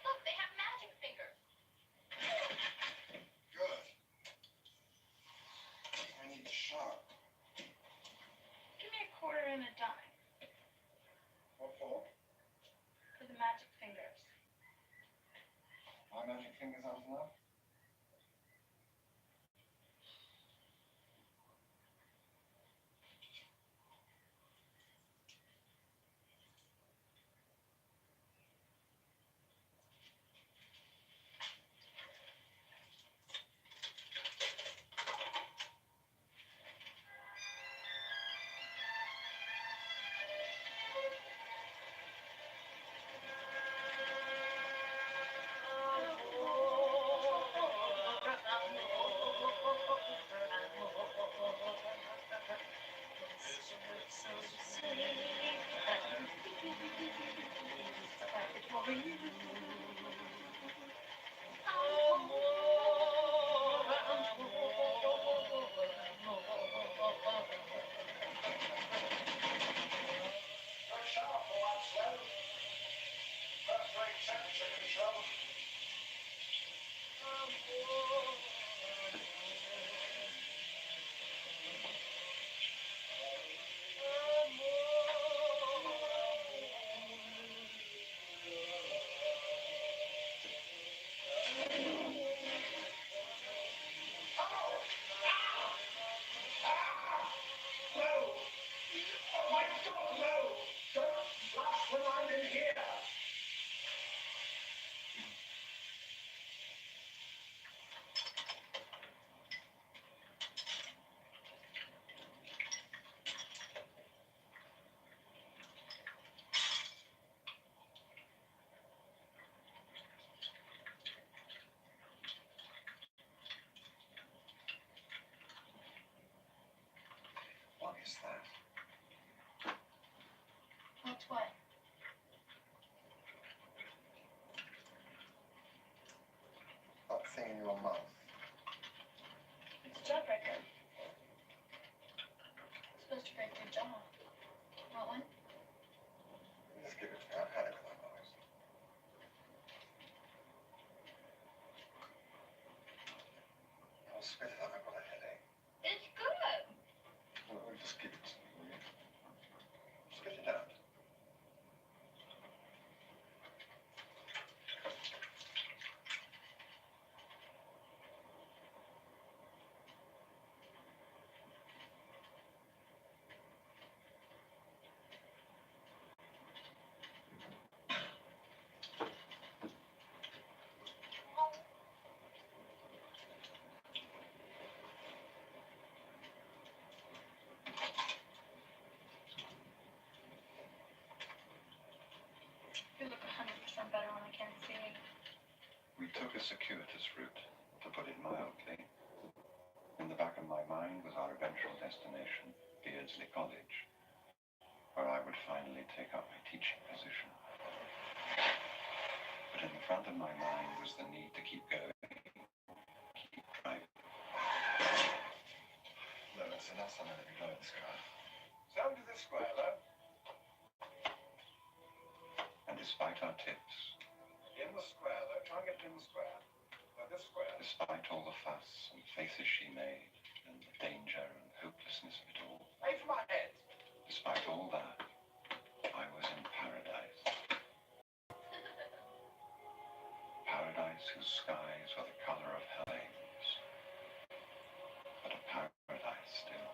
Look, they have magic fingers. Good. I need a shark. Give me a quarter and a dime What for? for the magic fingers. My magic fingers aren't enough? What is that? What's what? That thing in your mouth. It's a jawbreaker. It's supposed to break your jaw. Want one? Just give it to me. I've had it with my eyes. I'll spit it out. I've got a headache. It's good. Well, just give it to me, will you? Spit it out. You look 100% better when I can't see you. We took a circuitous route, to put it mildly. In the back of my mind was our eventual destination, Beardsley College, where I would finally take up my teaching position. But in the front of my mind was the need to keep going, keep driving. No, it's enough. I'm going to be low in the sky. Sound to the square, love. And despite our tips, In the square, though. Try and get it in the square. This square. Despite all the fuss and faces she made, and the danger and hopelessness of it all. Pay for my head. Despite all that, I was in paradise. Paradise whose skies were the color of Helene's. But a paradise still.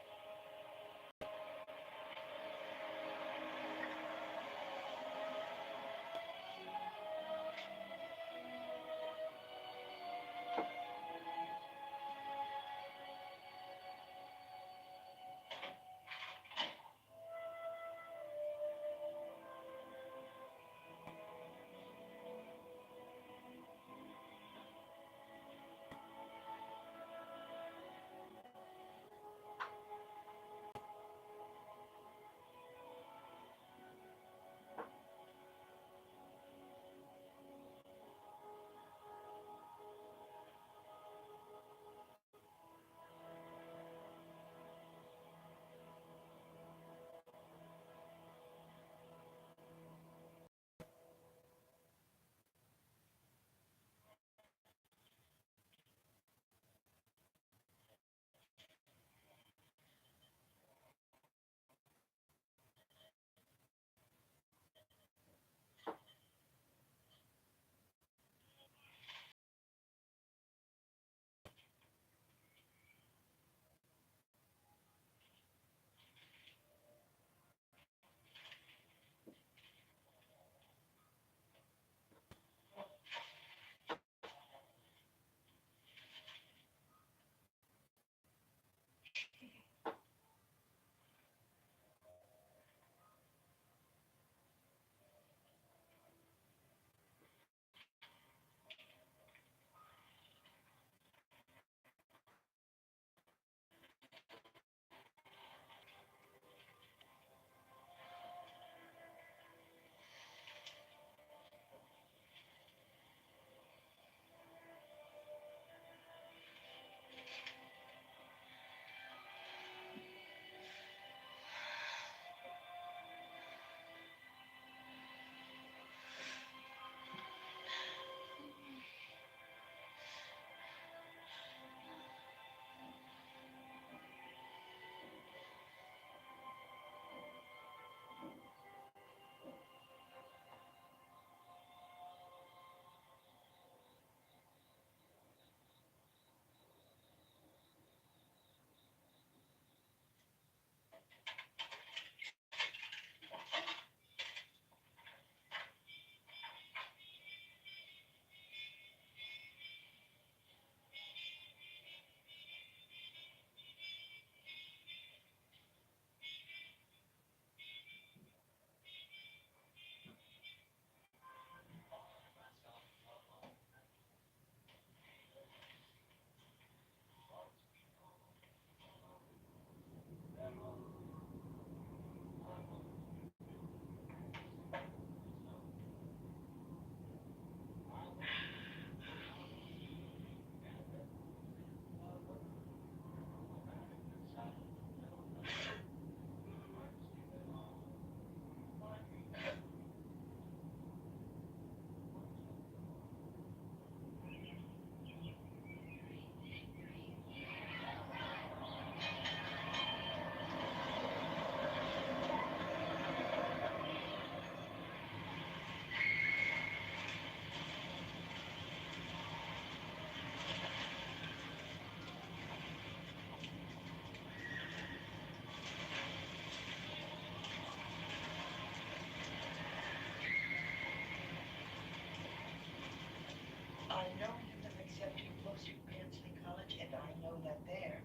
I know that they're accepting most of Gransley College, and I know that their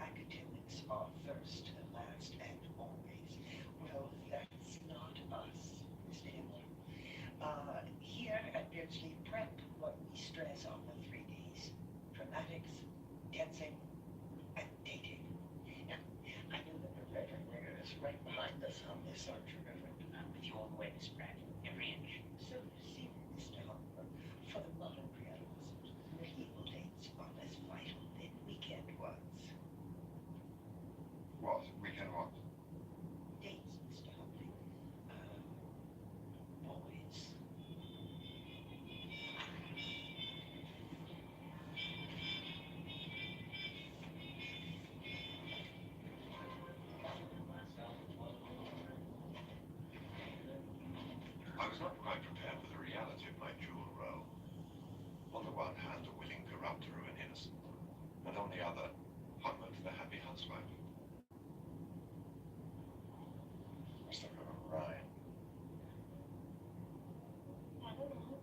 academics are first and last and always. Well, that's not us, Mr. Himmler. Here at Beardsley Prep, what we stress on the 3 Ds: dramatics, dancing, and dating. Now, I know that the Reverend Ringer is right behind us on this, aren't you, Reverend? I'm with you all the way, Miss Pratt, every inch. So, see, Mr. Hopper, for the modern pre-adolescent, medieval dates are less vital than weekend ones. What? Weekend what? Dates, Mr. Hopper. Boys. not quite prepared for the reality of my dual role. On the one hand, a willing corrupter of an innocent, and on the other, Hotman to the happy housewife. Must have got a rhyme. I don't know.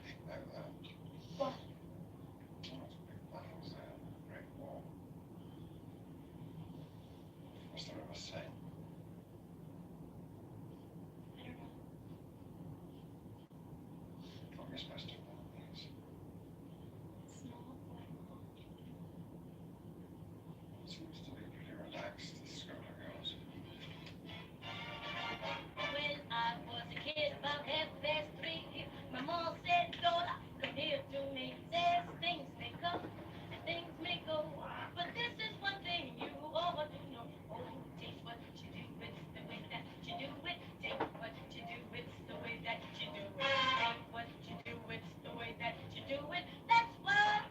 You know that. What? Lots of big battles there, Great War. Was there ever saint? I don't know. What are we supposed to know these? Small black hole. Seems to be pretty relaxed, the scholar goes. When I was a kid, about 3:30, my mom said, "Daughter, come here to me." Says things may come and things may go, but this is one thing you ought to know. Oh, take what you do, it's the way that you do it. Take what you do, it's the way that you do it. Take what you do, it's the way that you do it. That's what.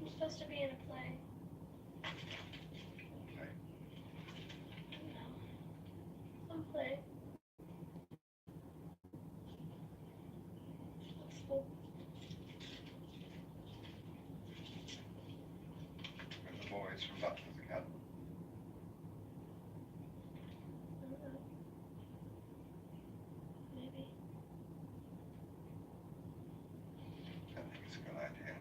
I'm supposed to be in a play. Okay. No. Some play. Looks full. With the boys from Butler's Academy. I don't know. Maybe. I think it's a good idea.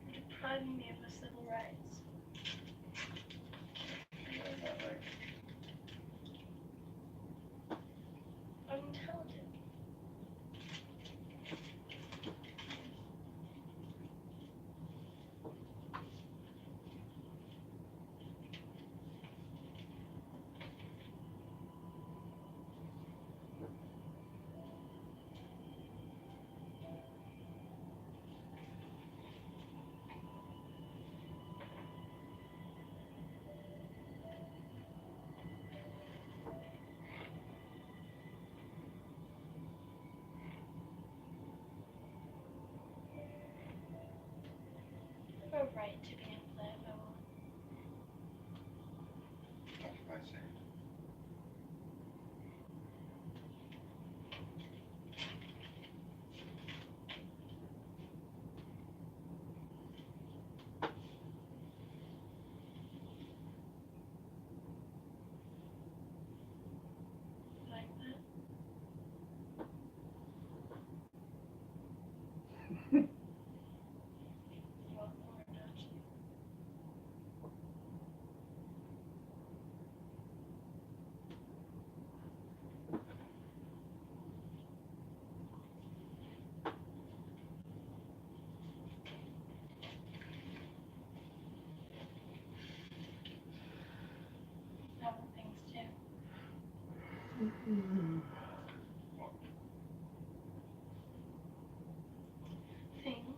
You're depriving me of my civil rights. You learn that language. I'm intelligent. I have a right to be in a play if I want. Not if I say it. Like that. You want more, don't you? I want things too. What? Things.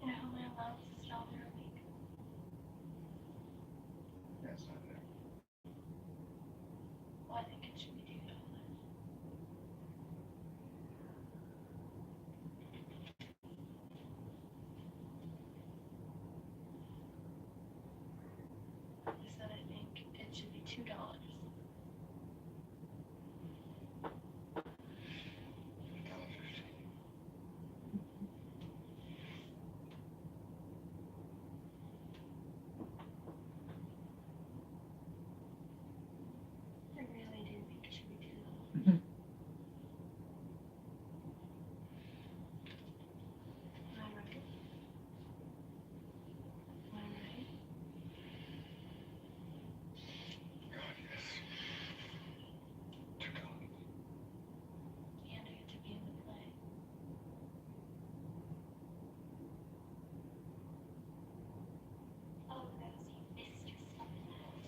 You know how my allowance is $1 a week? Yes, I do. Well, I think it should be $2. I said I think it should be $2. $1.50. I really do think it should be $2. Mhm. Am I right? Am I right? God, yes. To God. And I get to be in the play. Oh, Rosie, mistress of the night,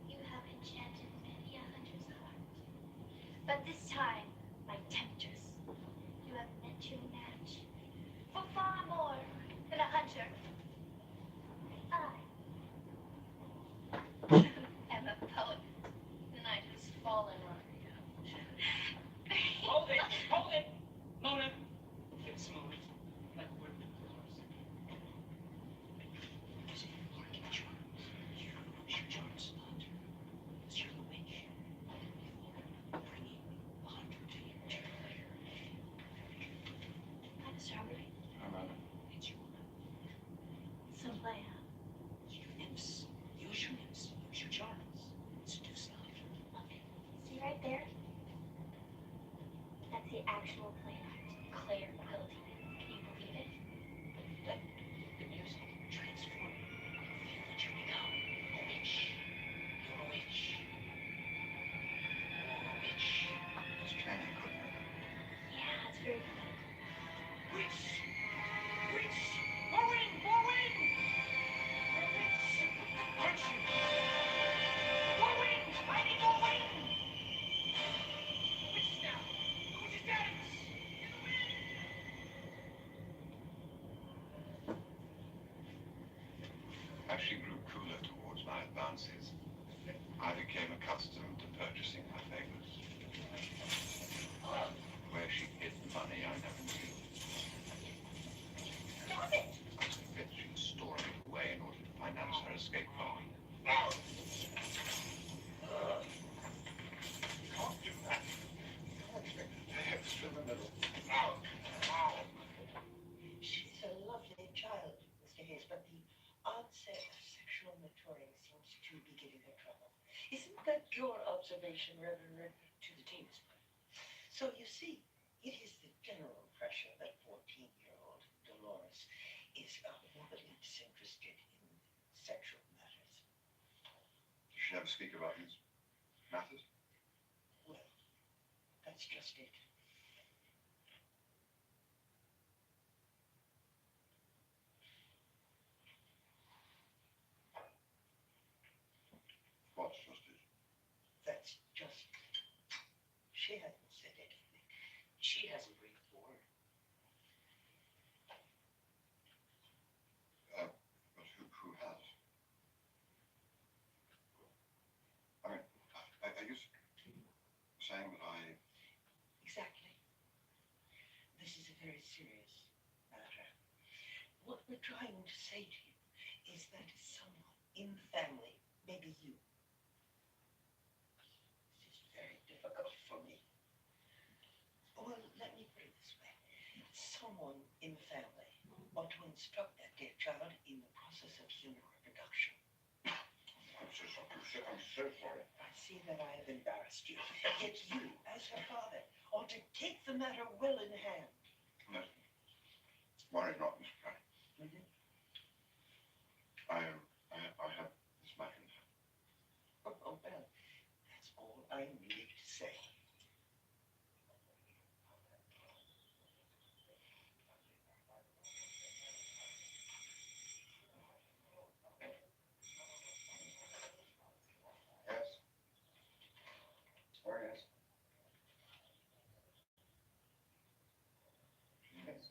you have enchanted many a hunter's heart. But this time, my temptress. You have met your match. For far more than a hunter. I am a poet. The night has fallen on me. Hold it! Hold it! Mona! It's smooth. Like wood floors. See, look at Charles. You're Charles' hunter. You're the witch. You're bringing the hunter to your lair. I'm sorry. It's your So play out. your nymphs. Use your nymphs. Use your charms. Seduce the hunter. Look, see right there? That's the actual player. Claire Quilty. Can you believe it? Let the music transform you. Feel that you become a witch. You're a witch. You're a witch. It's training, couldn't it? Yeah, it's very good. Witch! Witch! More wind! More wind! You're a witch! Aren't you? More wind! I need more wind! Witches now! The witches dance! In the wind! As she grew cooler towards my advances, I became accustomed to purchasing my favors. Where she hid the money, I never knew. Stop it! I suspect she was storing it away in order to finance her escape from me. Can't do that. Can't expect to have this in the middle. She's a lovely child, Mr. Hayes, but the onset of sexual maturing seems to be giving her trouble. Isn't that your observation, Reverend, to the team's point? So you see, it is the general impression that 14-year-old Dolores is morbidly disinterested in sexual matters. You should never speak about these matters. Well, that's just it. What's just it? That's just it. She hasn't said anything. She hasn't breathed a word. But who has? I mean, are you saying that I... Exactly. This is a very serious matter. What we're trying to say to you is that someone in the family, maybe you. This is very difficult for me. Well, let me put it this way. Someone in the family ought to instruct that dear child in the process of human reproduction. I'm so sorry. I see that I have embarrassed you. Yet you, as her father, ought to take the matter well in hand. No. Worry not, Miss Pratt. Mm-hmm. I have this matter in hand. Oh, well, that's all I needed to say. Yes. Oh, yes. Yes.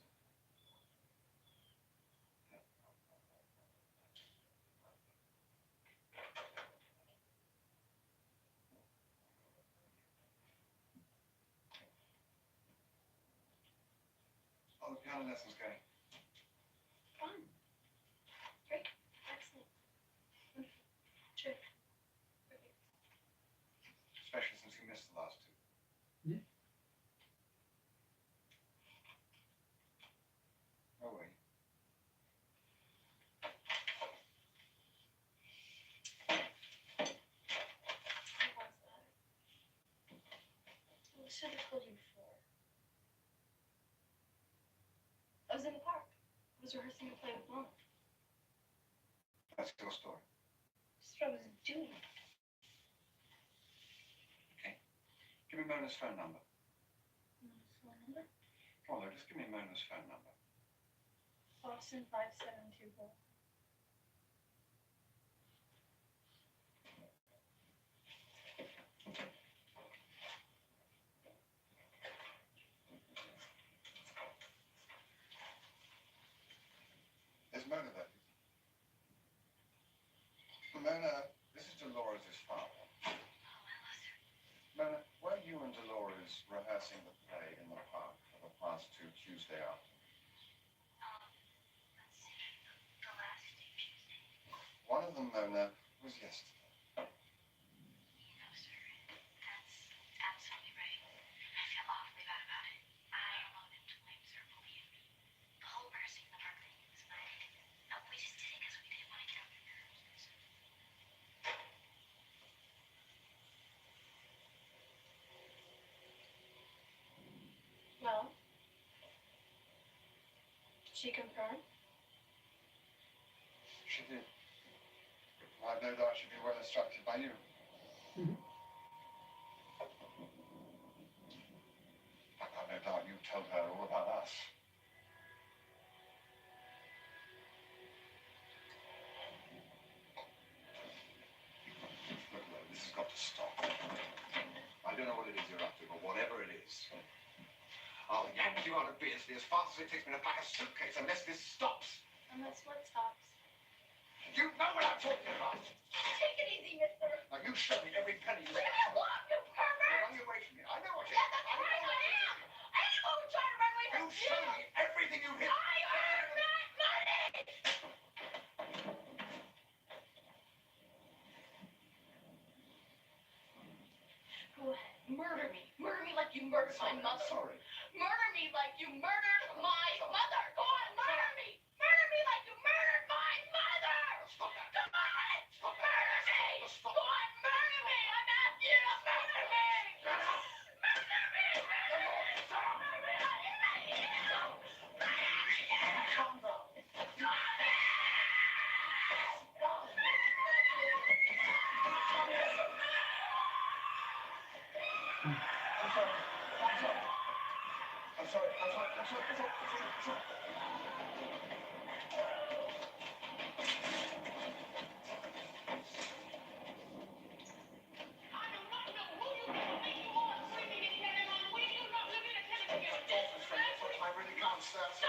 How are the piano lessons going? Fun. Great. Excellent. Sure. Perfect. Especially since you missed the last two. Oh, wait. How was that? I should have told you before. I was in the park. I was rehearsing to play with Mom. That's your story. That's what I was doing. Okay. Give me Mona's phone number. Mom's phone number? Come on, just give me Mona's phone number. Boston 5724. She confirmed? She did. Well, I've no doubt she'd be well instructed by you. I've no doubt you told her all about us. Look, this has got to stop. I don't know what it is you're up to, but whatever it is, I'll yank you out of Beardsley as fast as it takes me to pack a suitcase unless this stops. And that's what stops. You know what I'm talking about. Take it easy, mister. Now you show me every penny you Leave have. me alone, you pervert! You're running away from me. I know what you Yeah, that's right, I am! Anyone who tried to run away from You show me everything you hit. I earned that money! Go ahead, murder me. Murder me like you murdered my mother. Sorry. Murder me like you murdered my mother. Go on, murder me. Murder me like you murdered my mother. Stop that. Come on, Stop that. murder me. Stop. Go on, murder me. I'm asking you to murder me. Murder me. Murder me. Murder me. I hate you. Murder me. Calm down. I'm sorry. I really can't stand it.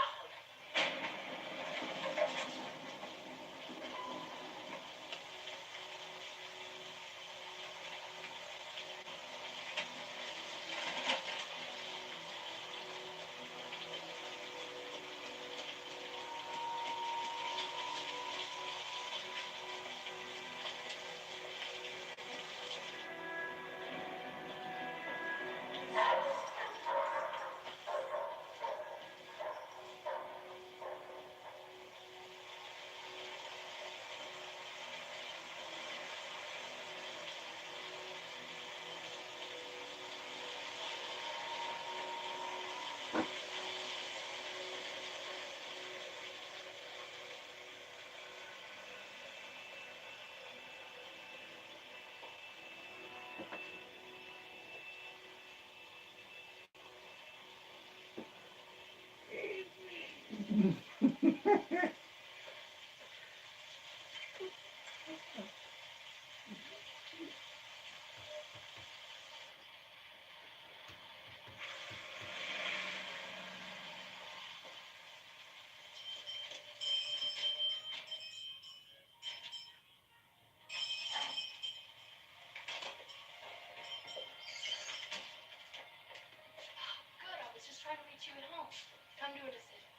Good, I was just trying to reach you at home. Come to a decision.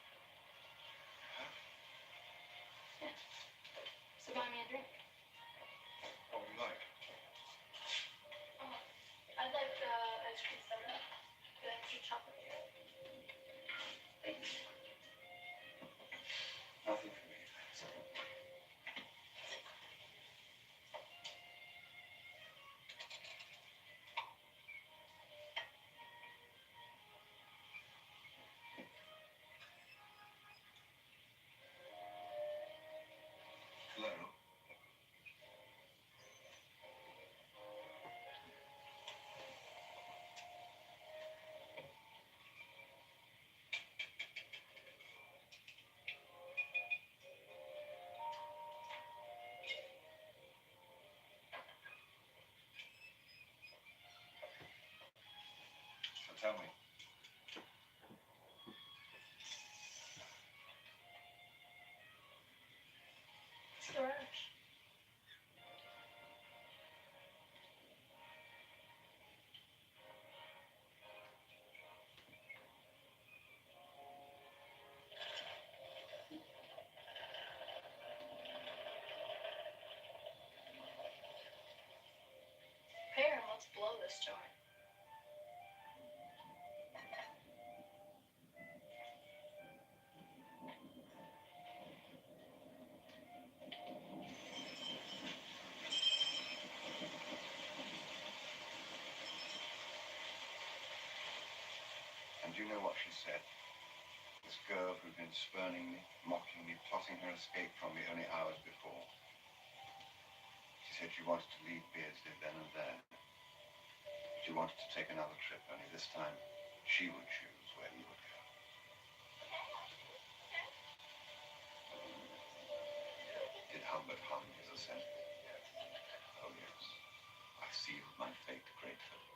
Yeah. So buy me a drink. What would you like? Oh, I'd like ice cream soda. The extra chocolate. Thanks. Nothing for me, thanks. Hello. So tell me. It's the rush. Here, let's blow this joint. And do you know what she said? This girl who'd been spurning me, mocking me, plotting her escape from me only hours before. She said she wanted to leave Beardsley then and there. She wanted to take another trip, only this time she would choose where he would go. Did Humbert hum his assent? Oh yes, I sealed my fate gratefully.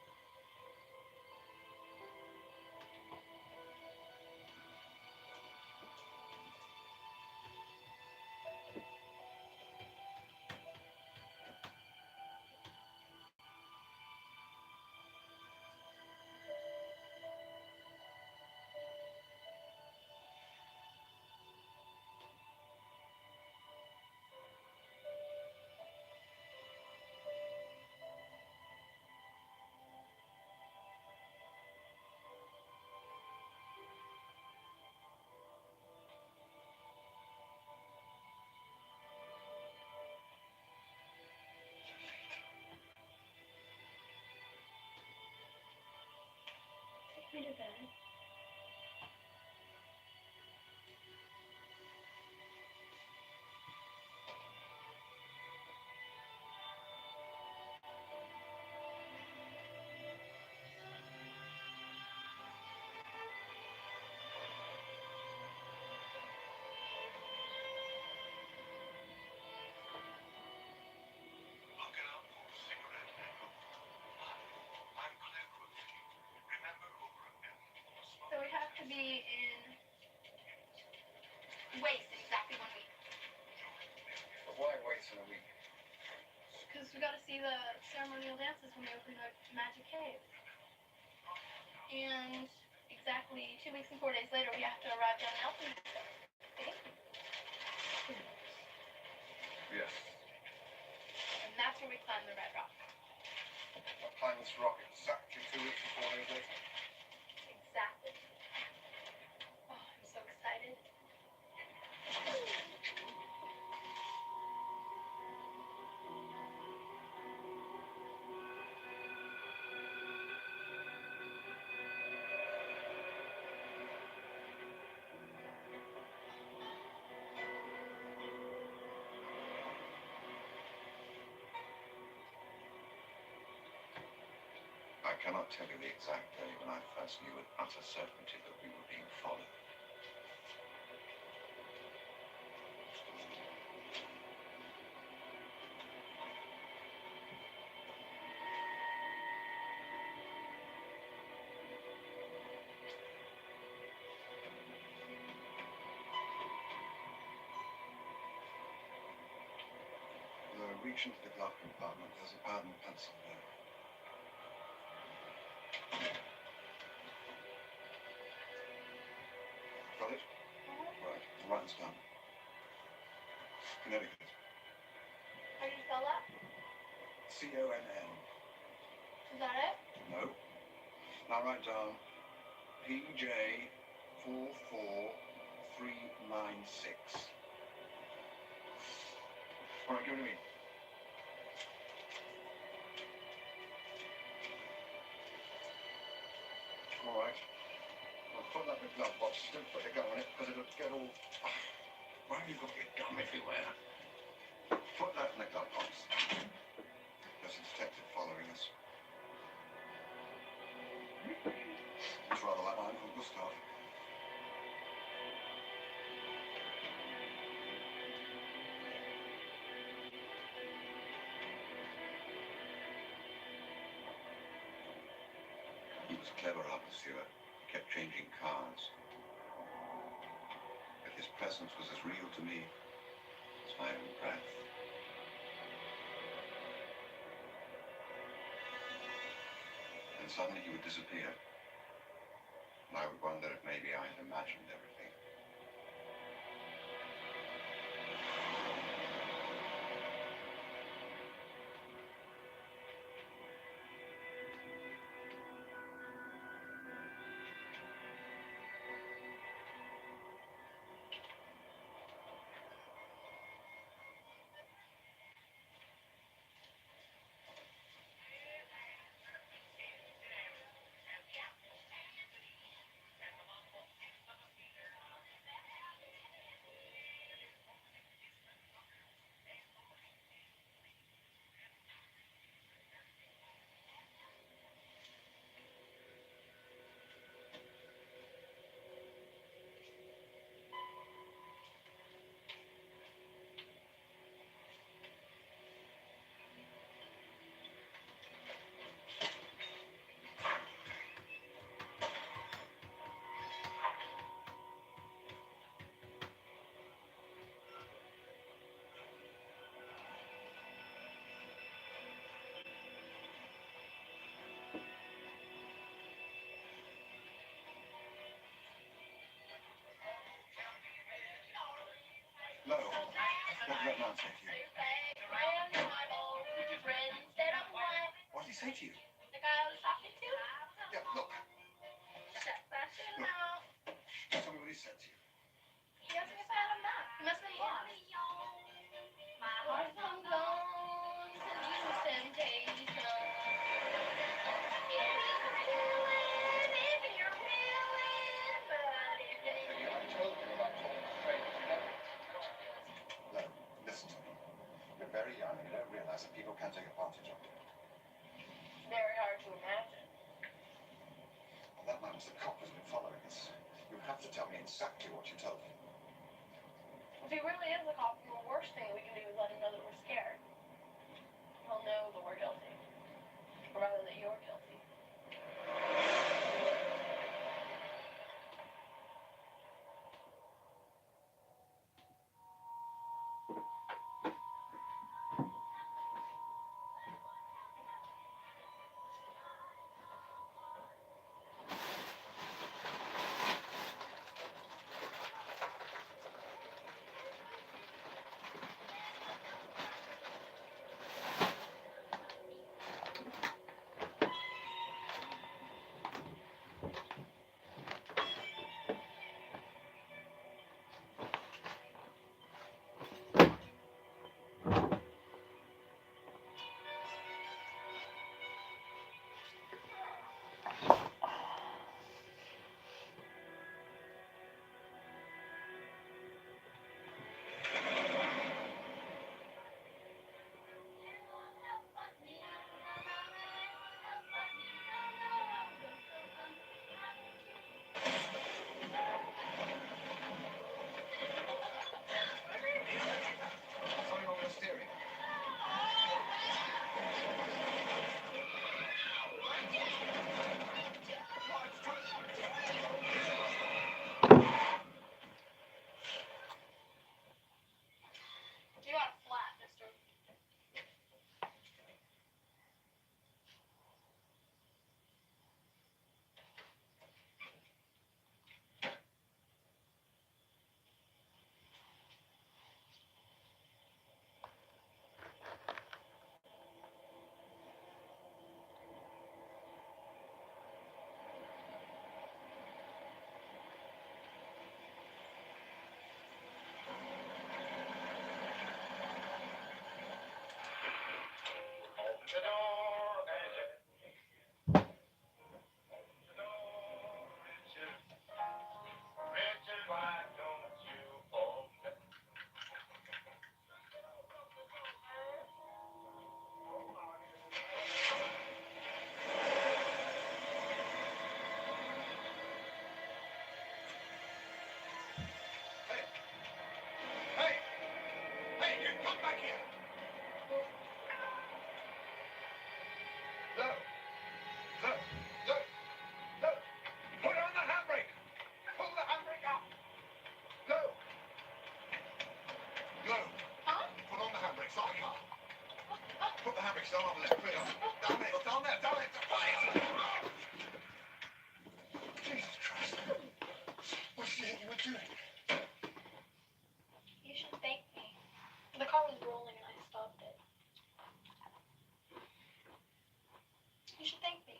Take me to bed. Look out for a cigarette and a Hi, I'm reclusive. Remember over a million. So we have to be in waste in exactly 1 week. But why wait in a week? Because we got to see the ceremonial dances when they open the magic cave. And exactly 2 weeks and 4 days later, we have to arrive down Nelson. See? Yes. And that's where we climb the red rock. I'll climb this rock exactly 2 weeks and 4 days later. Exactly. Oh, I'm so excited. I cannot tell you the exact day when I first knew with utter certainty that we were being followed. Reach into the glove compartment. There's a pad and pencil there. Got it? Right. Write this down. Connecticut. How do you spell that? C-O-N-N. Is that it? No. Now write down PJ44396. All right, give it to me. All right. I'll put that in the glove box. Don't put your gum on it because it'll get all... Why have you got your gum everywhere? Put that in the glove box. There's a detective following us. It's rather like mine from Gustav. He was clever, our pursuer. Kept changing cars. But his presence was as real to me as my own breath. And suddenly he would disappear. And I would wonder if maybe I had imagined everything. say to you? The guy I was talking to? Yeah, look. Shucks, I should know. Tell me what he said to you. He asked me if I had a map. He must have been lost. My heart's gone gone to new temptation. If you're willing, but if Have I told you about talking straight to them? Look, listen to me. You're very young and you don't realize that people can take advantage of you. it's very hard to imagine. Well, that man was the cop who's been following us. You have to tell me exactly what you told him. If he really is a cop, the worst thing we can do is let him know that we're scared. He'll know that we're guilty. Or rather, that you're guilty. Something wrong with the steering. You got a flat, mister. Hey! Hey, you come back here! Look! Look! Look! Look! Put on the handbrake! Pull the handbrake up! Look! Look! Huh? Put on the handbrake, start the car. Put the handbrake down on the left, put it on. Down there, down there, down there, put it! Jesus Christ. What did you think you were doing? You should thank me. The car was rolling and I stopped it. You should thank me.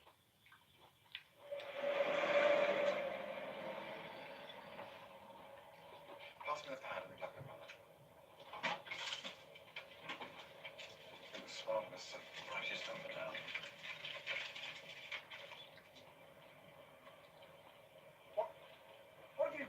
Pass me the pad and the black and white. It was smartness and brightest on the down. What have you...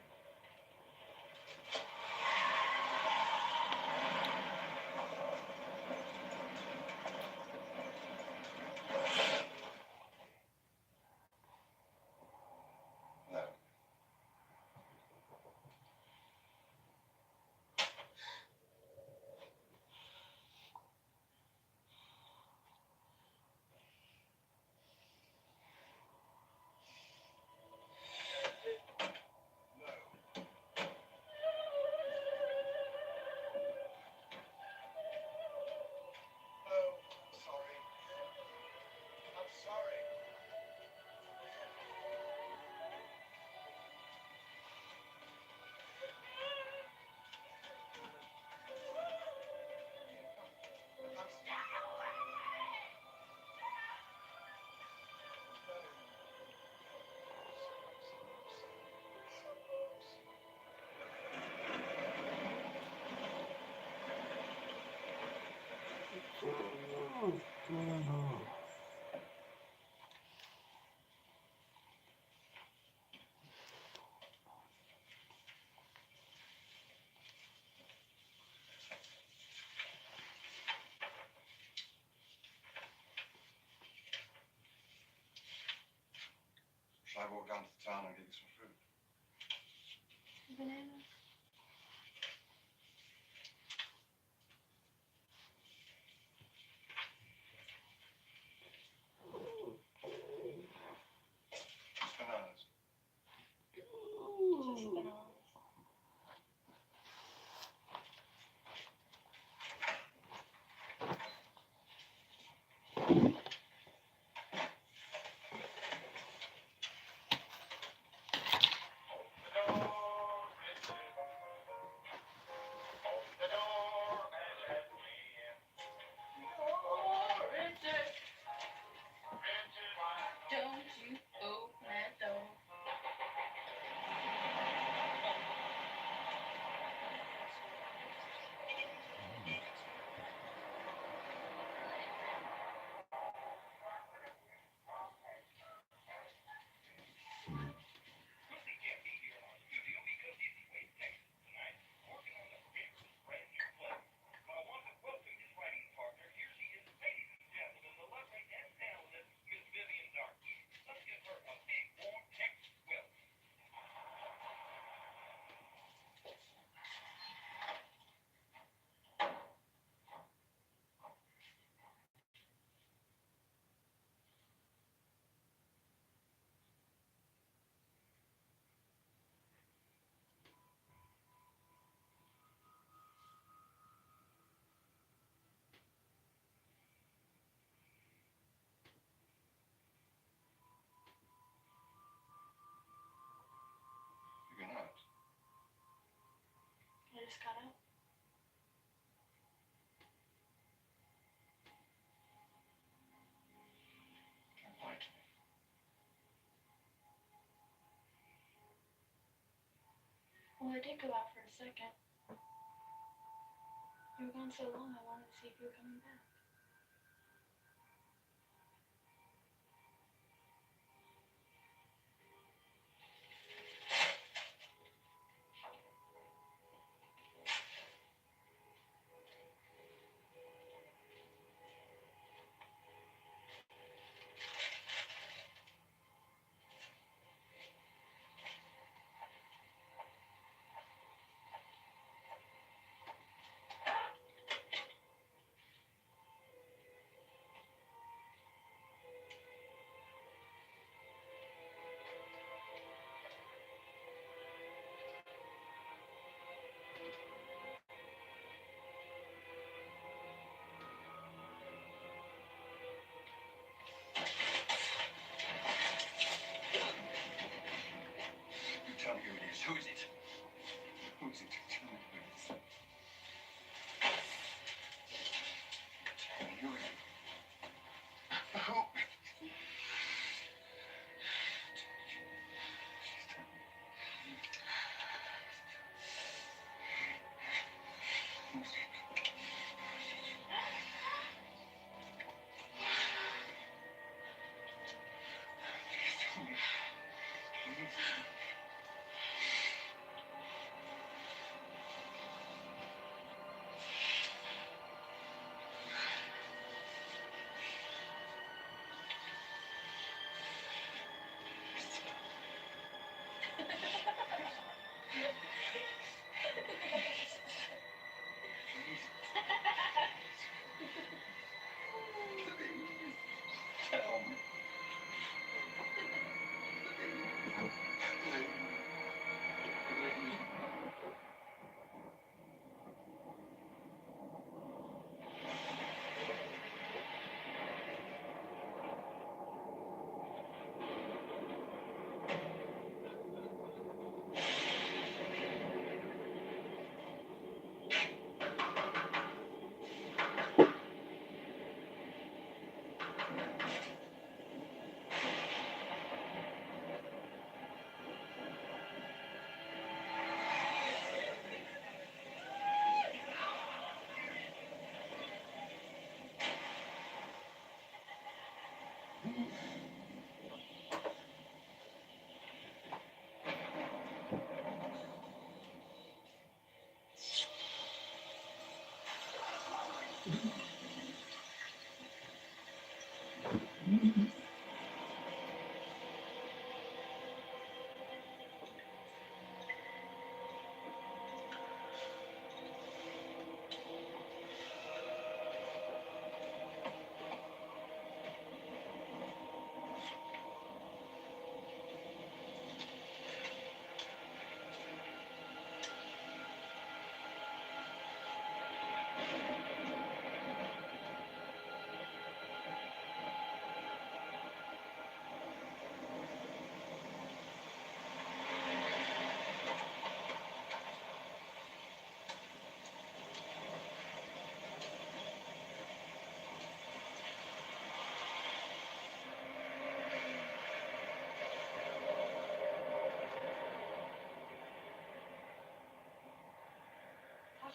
I walk down to the town and get you some fruit? Bananas. Just bananas. Just bananas. Don't you open that door. Lucy can't be here in our studio because he's away in Texas tonight, working on the Paper's brand new play. I want to welcome his writing partner. Here she is, ladies and gentlemen, the lovely and talented Miss Vivian Darkey. Let's give her a big, warm Texas welcome. You can have it. I just got up. Don't lie to me. Well, I did go out for a second. You were gone so long, I wanted to see if you were coming back.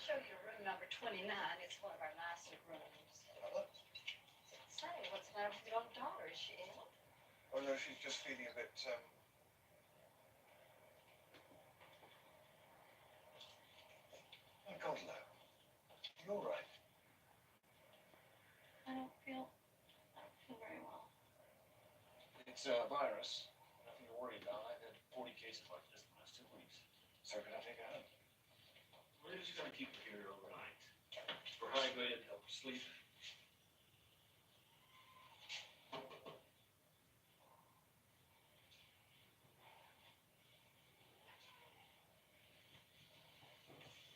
show you room number 29. It's one of our nicer rooms. Say, what's the matter with your old daughter? Is she ill? Oh no, she's just feeling a bit, Oh God, no. You're right. I don't feel very well. It's a virus. Nothing to worry about. I've had 40 cases like this in the last 2 weeks. So can I take her home? We're just gonna keep her here overnight. For high grade, it help her sleep.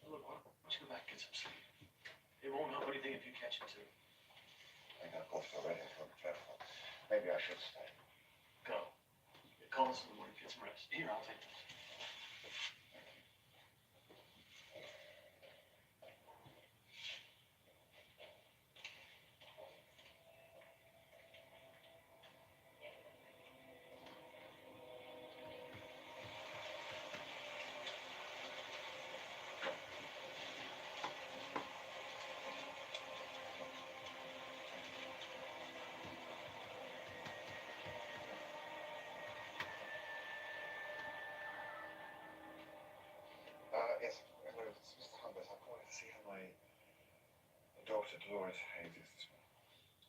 Look, why don't you go back and get some sleep? It won't help anything if you catch it too. I think I've got it already. I've got to be careful. Maybe I should stay. Go. Call us in the morning, get some rest. Here, I'll take this. Yes, hello, it's Mr. Humbert. I'm calling to see how my daughter Dolores behaves this morning.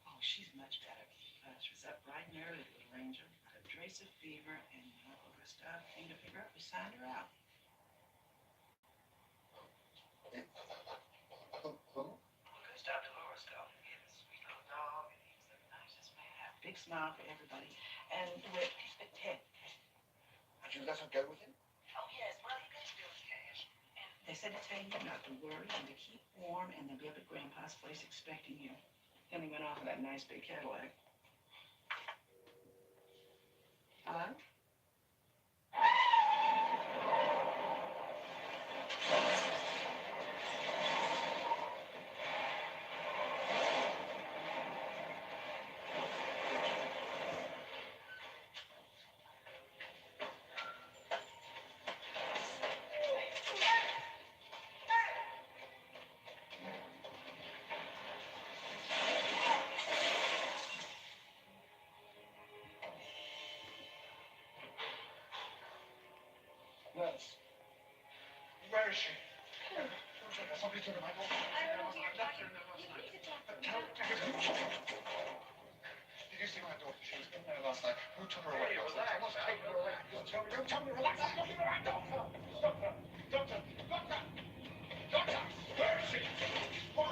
Oh, she's much better. She was up bright and early, little angel. Had a trace of fever, and we're starting to figure out we signed her out. Who? Because Dr. Dolores called him. He had a sweet little dog, and he was the nicest man. Big smile for everybody. And with Ted. And you let her go with him? Oh, yes. Well, he did do his cash. And they said to tell you not to worry and to keep warm, and they'll be up at Grandpa's place expecting you. Then he went off in that nice big Cadillac. Hello? Nurse. Where is she? Somebody took her, my daughter. I don't know, dear. You need to talk to me. Did you see my daughter? She was in there last night. Who took her away? Relax. I must take her away. Don't tell me, relax. I'm looking around. Doctor! Doctor! Doctor! Doctor! Doctor! Where is she? Where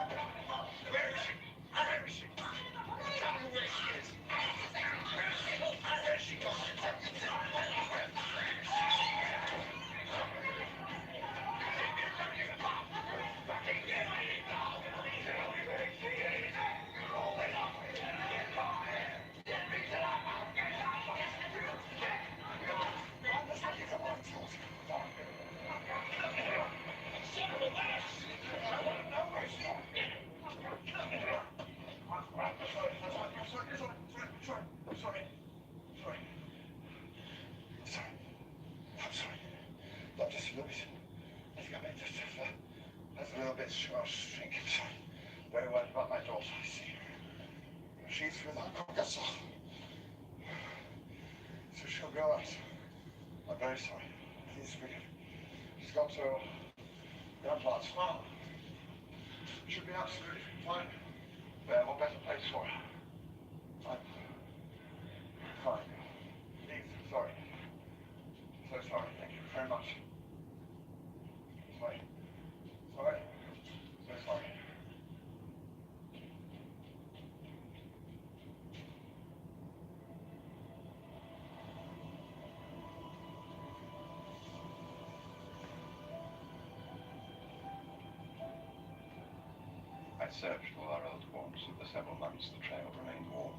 is she? Where is she? Tell me where she is. Where is she? Where is she gone? Very worried about my daughter, I see. She's with Uncle Gasol. So she'll go out. I'm very sorry. Please forgive me. She's got to Grandpa's farm. She'll be absolutely fine. We have a better place for her. Fine. Fine. Please, sorry. So sorry. Thank you very much. Sorry. Sorry. So sorry. I searched all our old haunts. For several months the trail remained warm.